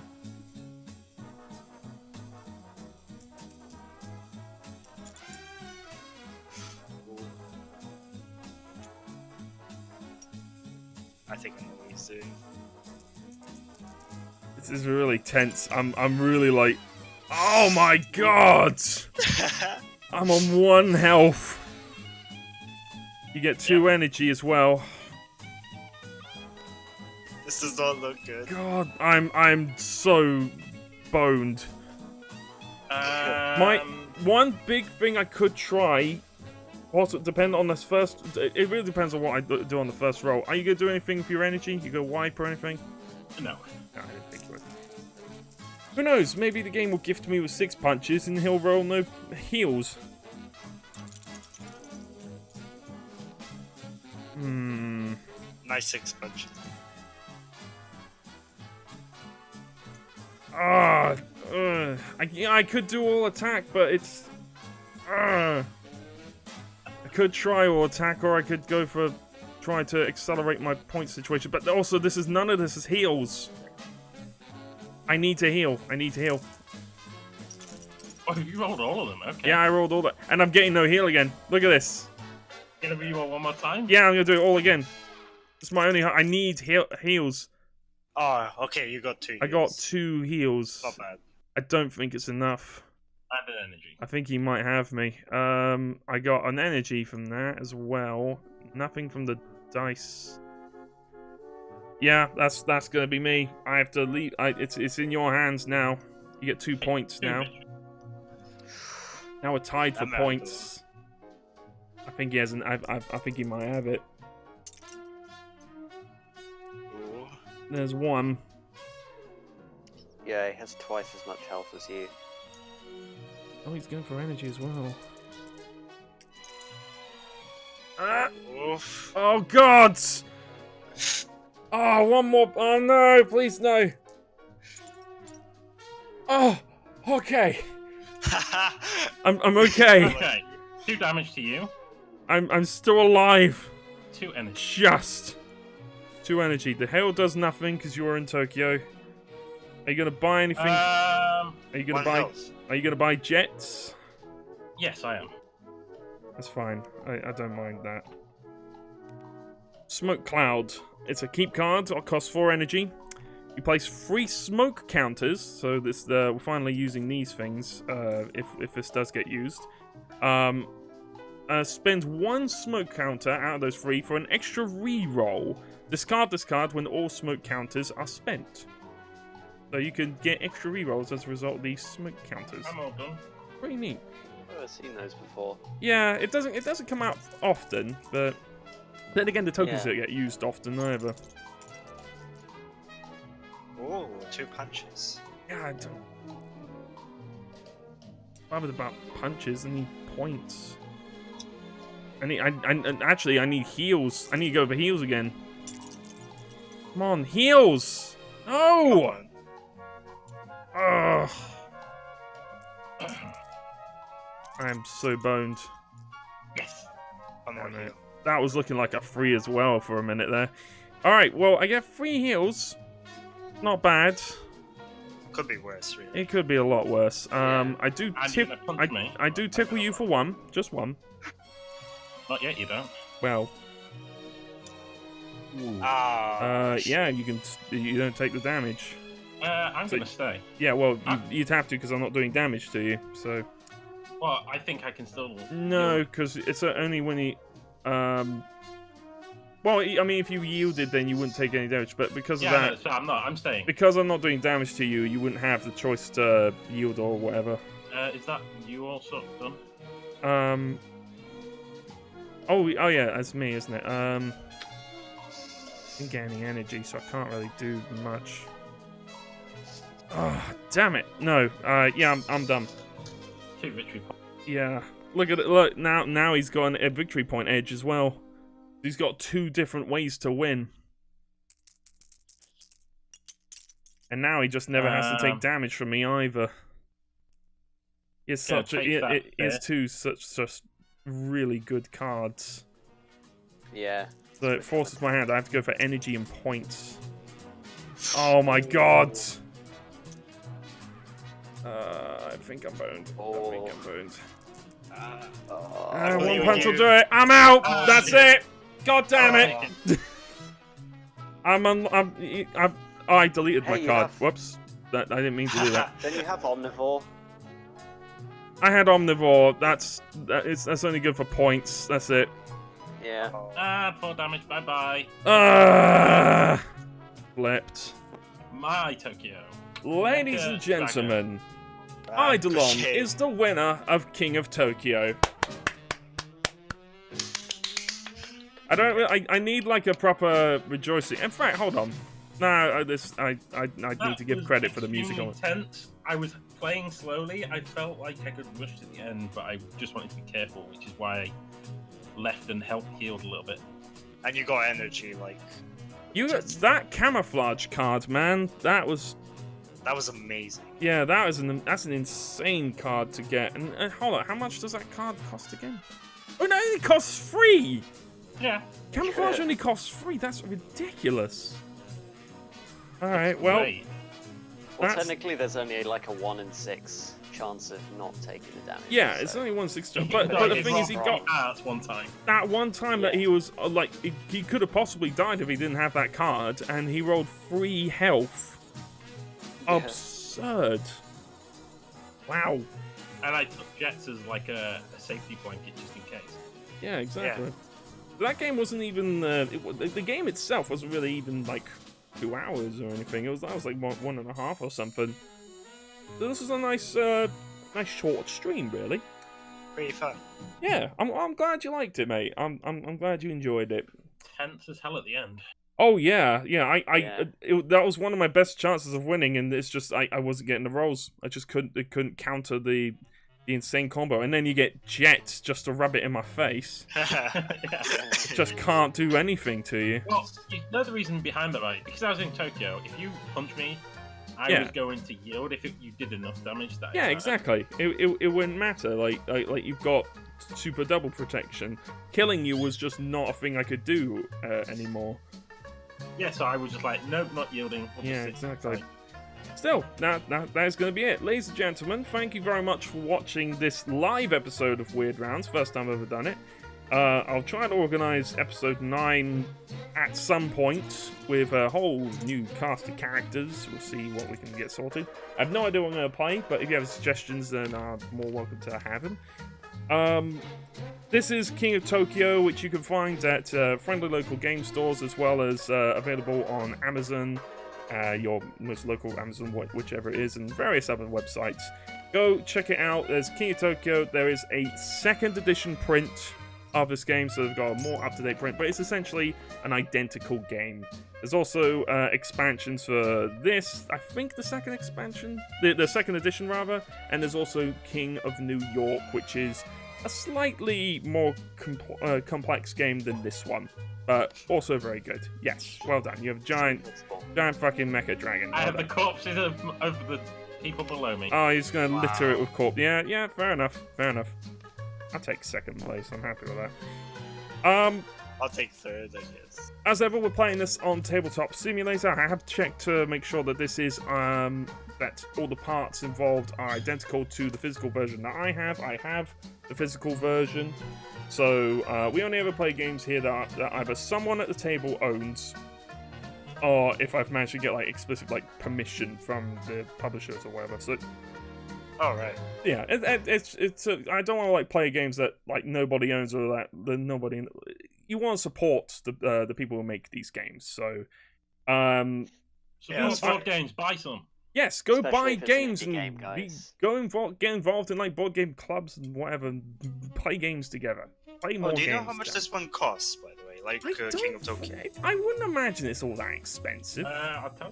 I think I know what he's doing. This is really tense. I'm really like, oh my god! I'm on 1 health. You get 2 energy as well. This does not look good. God, I'm so boned. My one big thing I could try. Also, depend on this first. It really depends on what I do on the first roll. Are you gonna do anything with your energy? You gonna wipe or anything? No. I didn't think you would. Who knows? Maybe the game will gift me with 6 punches and he'll roll no heals. Nice 6 punches. I could do all attack, but it's. I could try all attack, or I could go for try to accelerate my point situation. But also, none of this is heals. I need to heal. I need to heal. Oh, you rolled all of them. Okay. Yeah, I rolled all that, and I'm getting no heal again. Look at this. Gonna re-roll one more time? Yeah, I'm gonna do it all again. It's my only. I need heals. Oh, okay, you got 2 heals. I got 2 heals. Not bad. I don't think it's enough. And an energy. I think he might have me. I got an energy from that as well. Nothing from the dice. Yeah, that's gonna be me. I have to leave. It's in your hands now. You get 2 points now. Now we're tied for points. I think he hasn't. I think he might have it. Ooh. There's 1. Yeah, he has twice as much health as you. Oh, he's going for energy as well. Oof. Oh God! Oh, 1 more. Oh no! Please no. Oh, okay. I'm okay. Okay. 2 damage to you. I'm still alive. 2 energy. Just 2 energy. The hail does nothing because you're in Tokyo. Are you gonna buy anything? Are you gonna 1 buy? health. Are you gonna buy jets? Yes, I am. That's fine. I don't mind that. Smoke cloud. It's a keep card. It'll cost 4 energy. You place 3 smoke counters. So this we're finally using these things. If this does get used. Spend 1 smoke counter out of those 3 for an extra re-roll. Discard this card when all smoke counters are spent. So you can get extra re-rolls as a result of these smoke counters. I'm all done. Pretty neat. I've never seen those before. Yeah, it doesn't come out often, but then again the tokens don't get used often either. Ooh, 2 punches. Yeah, I don't. Bothered about punches. I need points. I need heals. I need to go for heals again. Come on, heals! No! Ugh. I am so boned. Yes. One more heal. That was looking like a 3 as well for a minute there. Alright, well, I get 3 heals. Not bad. Could be worse, really. It could be a lot worse. I do tickle you for 1. Just 1. Not yet, you don't. Well. Yeah, you don't take the damage. I'm gonna stay. Yeah, well, you'd have to because I'm not doing damage to you, so... Well, I think I can still... No, because it's only when he... Well, I mean, if you yielded, then you wouldn't take any damage, but because of that... No, so I'm staying. Because I'm not doing damage to you, you wouldn't have the choice to yield or whatever. Is that you also done? Oh yeah, that's me, isn't it? I didn't get any energy, so I can't really do much. Oh, damn it! No, yeah, I'm done. 2 victory points. Yeah, look at it. Look now he's got a victory point edge as well. He's got 2 different ways to win, and now he just never has to take damage from me either. It's Yeah, such a, take that, it is fair. two such really good cards. Yeah. So it forces my hand. I have to go for energy and points. Oh my god! I think I'm boned. I think I'm boned. One punch will do it. I'm out. That's it. God damn it. I deleted my Hey, you card. have- Whoops. I didn't mean to do that. Then you have Omnivore. I had Omnivore. That's only good for points. That's it. Yeah. 4 damage. Bye bye. Flipped. My Tokyo. Ladies Mecha and gentlemen, Ah, Eidelon okay. is the winner of King of Tokyo. I need like a proper rejoicing. In fact, hold on. No, I need to give credit for the music on it. Tense. I was playing slowly. I felt like I could rush to the end, but I just wanted to be careful, which is why I left and healed a little bit. And you got energy, like You got that camouflage card, man. That was amazing. yeah. That's an insane card to get. And hold on, how much does that card cost again? Oh no, it costs 3. Yeah. Camouflage only costs 3. That's ridiculous. All right, well. Great. Well, That's- technically, there's only like a 1 in 6 chance of not taking the damage. Yeah, it's so- only 1/6. He But got the his thing is, he got arts one time. that one time that Yeah. he was like, he could have possibly died if he didn't have that card, and he rolled 3 health. Yeah. Absurd. Wow. And I took Jets as like a safety blanket just in case. Yeah, exactly. That game wasn't even the game itself wasn't really even like 2 hours or anything. That was like 1.5 or something. So this was a nice short stream, really. Pretty fun. Yeah, I'm glad you liked it, mate. I'm glad you enjoyed it. Tense as hell at the end. Oh yeah. Yeah. That was one of my best chances of winning, and it's just I wasn't getting the rolls. I just couldn't counter the insane combo, and then you get Jet just to rub it in my face. Just can't do anything to you. Well, you know the reason behind that, right? Because I was in Tokyo. If you punch me, I Yeah. was going to yield if you did enough damage. That Yeah, exactly. It wouldn't matter. Like you've got super double protection. Killing you was just not a thing I could do anymore. Yeah, so I was just like, nope, not yielding. We'll Yeah, just sit exactly. tight. Still, that is going to be it. Ladies and gentlemen, thank you very much for watching this live episode of Weird Rounds. First time I've ever done it. I'll try to organise episode 9 at some point with a whole new cast of characters. We'll see what we can get sorted. I have no idea what I'm going to play, but if you have suggestions, then I'm more welcome to have them. This is King of Tokyo, which you can find at friendly local game stores, as well as available on Amazon, your most local Amazon, whichever it is, and various other websites. Go check it out. There's King of Tokyo. There is a 2nd edition print of this game, so they've got a more up-to-date print, but it's essentially an identical game. There's also expansions for this, I think the 2nd expansion, the 2nd edition rather, and there's also King of New York, which is a slightly more complex game than this one, but also very good. Yes, well done. You have a giant fucking mecha dragon. I Well have the done. corpses of the people below me. Oh, he's gonna litter it Wow. with corpse. Yeah, fair enough. I'll take 2nd place. I'm happy with that. I'll take 3rd, I guess. As ever, we're playing this on Tabletop Simulator. I have checked to make sure that this is that all the parts involved are identical to the physical version that I have. I have the physical version, so we only ever play games here that either someone at the table owns, or if I've managed to get like explicit like permission from the publishers or whatever. So All right. yeah, it's I don't want to like play games that like nobody owns or that nobody. You want to support the people who make these games. So, So Yeah, those that's board games, buy some. yes, go Especially buy if it's an games indie and game, guys. get involved in like board game clubs and whatever. And play games together. Play more Oh, do you games. know how much together. this one costs, by the way? Like King of Tokyo. I wouldn't imagine it's all that expensive. I'll tell.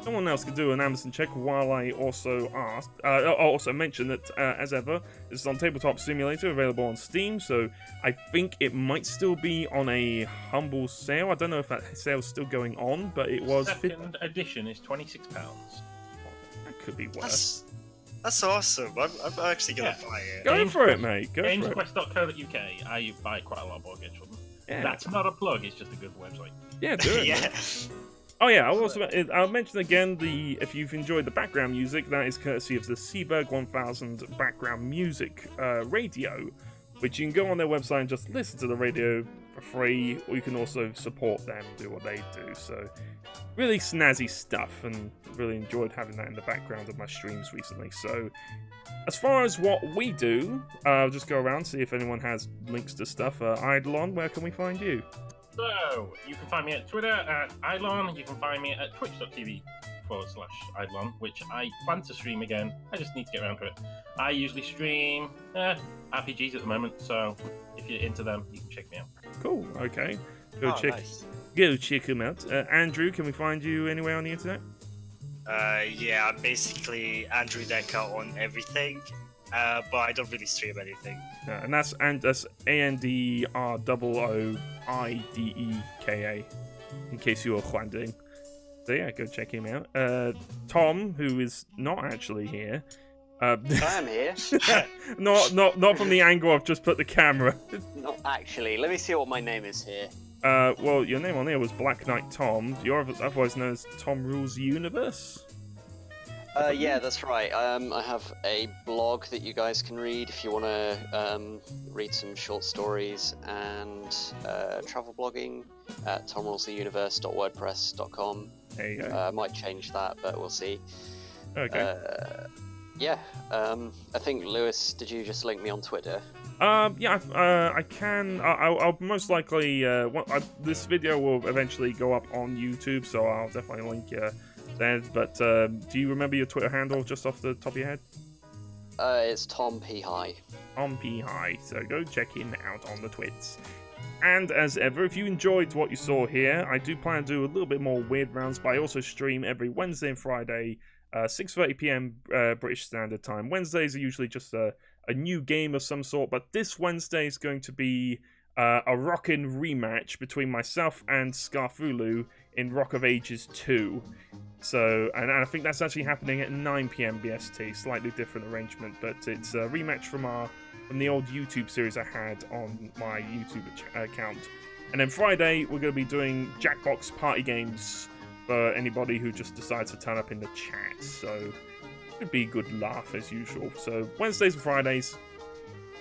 Someone else could do an Amazon check while I also ask. I'll also mention that, as ever, this is on Tabletop Simulator, available on Steam, so I think it might still be on a humble sale. I don't know if that sale's still going on, but it was... Second edition is £26. That could be worse. That's awesome. I'm actually gonna buy it. Go for it, mate. Go for it. Gamesquest.co.uk. I buy quite a lot of board games from them. Yeah. That's not a plug. It's just a good website. Yeah, do it. Yeah. Oh yeah, I'll mention again if you've enjoyed the background music, that is courtesy of the Seaberg 1000 background music radio, which you can go on their website and just listen to the radio for free, or you can also support them, do what they do. So really snazzy stuff, and really enjoyed having that in the background of my streams recently. So as far as what we do, I'll just go around, see if anyone has links to stuff. Eidelon, where can we find you? So, you can find me at Twitter at Eidelon. You can find me at twitch.tv/Eidelon, which I plan to stream again. I just need to get around to it. I usually stream RPGs at the moment, so if you're into them, you can check me out. Cool, okay. Go check them out. Andrew, can we find you anywhere on the internet? Yeah, I'm basically Androoideka on everything, but I don't really stream anything. And that's ANDROOIDEKA, in case you were wondering. So yeah, go check him out. Tom, who is not actually here. I am here. not from the angle I've just put the camera. Not actually. Let me see what my name is here. Well, your name on here was Black Knight Tom. You're otherwise known as Tom Rules the Universe. Yeah, that's right. I have a blog that you guys can read if you want to read some short stories and travel blogging at tomrulestheuniverse.wordpress.com. There you go. I might change that, but we'll see. Okay. Yeah. I think, Lewis, did you just link me on Twitter? Yeah, I can. I'll most likely. This video will eventually go up on YouTube, so I'll definitely link you there. But do you remember your Twitter handle just off the top of your head? It's Tom P. High. Tom P. High. So go check him out on the twits. And as ever, if you enjoyed what you saw here, I do plan to do a little bit more Weird Rounds, but I also stream every Wednesday and Friday, 6:30 PM British Standard Time. Wednesdays are usually just a new game of some sort, but this Wednesday is going to be a rockin' rematch between myself and Scarfulu in Rock of Ages 2. So, and I think that's actually happening at 9 PM BST, slightly different arrangement, but it's a rematch from the old YouTube series I had on my YouTube account. And then Friday, we're going to be doing Jackbox party games for anybody who just decides to turn up in the chat. So, it'd be a good laugh as usual. So, Wednesdays and Fridays,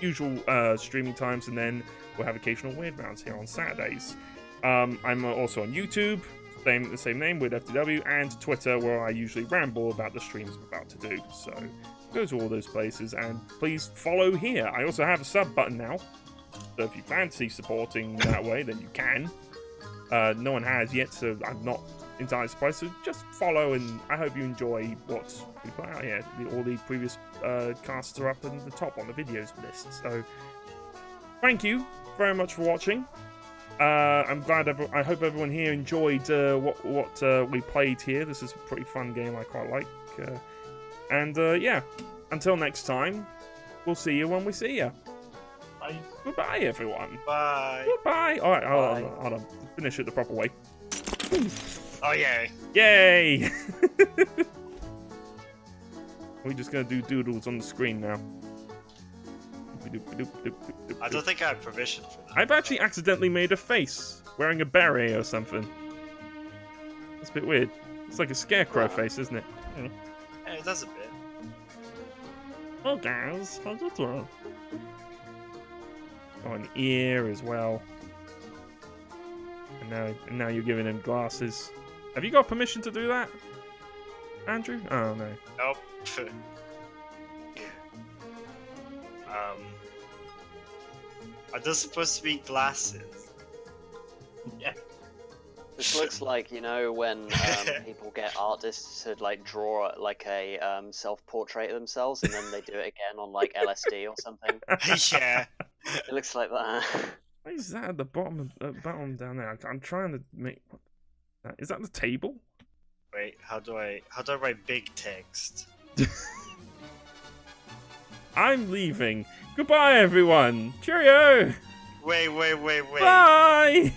usual streaming times, and then we'll have occasional Weird Rounds here on Saturdays. I'm also on YouTube, the same name, WeirdFTW, and Twitter, where I usually ramble about the streams I'm about to do. So, go to all those places, and please follow here. I also have a sub button now, so if you fancy supporting that way, then you can. No one has yet, so I'm not entirely surprised. So just follow, and I hope you enjoy what we put out here. All the previous casts are up in the top on the videos list. So thank you very much for watching. I'm glad. I hope everyone here enjoyed what we played here. This is a pretty fun game. I quite like. Yeah, until next time, we'll see you when we see you. Bye. Goodbye, everyone. Bye. Goodbye. All right, hold on. Finish it the proper way. Oh, yeah. Yay! We're just gonna do doodles on the screen now. I don't think I have permission for that. I've actually accidentally made a face wearing a beret or something. That's a bit weird. It's like a scarecrow face, isn't it? Yeah, it does a bit. Oh, guys, how's it doing? Oh, an ear as well. And now you're giving him glasses. Have you got permission to do that, Andrew? Oh no. Nope. Are those supposed to be glasses? Yeah. This looks like, you know, when people get artists to like draw like a self-portrait of themselves, and then they do it again on like LSD or something. Yeah. It looks like that. What is that at the bottom down there? I'm trying to make. Is that the table? Wait, how do I write big text? I'm leaving. Goodbye, everyone. Cheerio. Wait. Bye.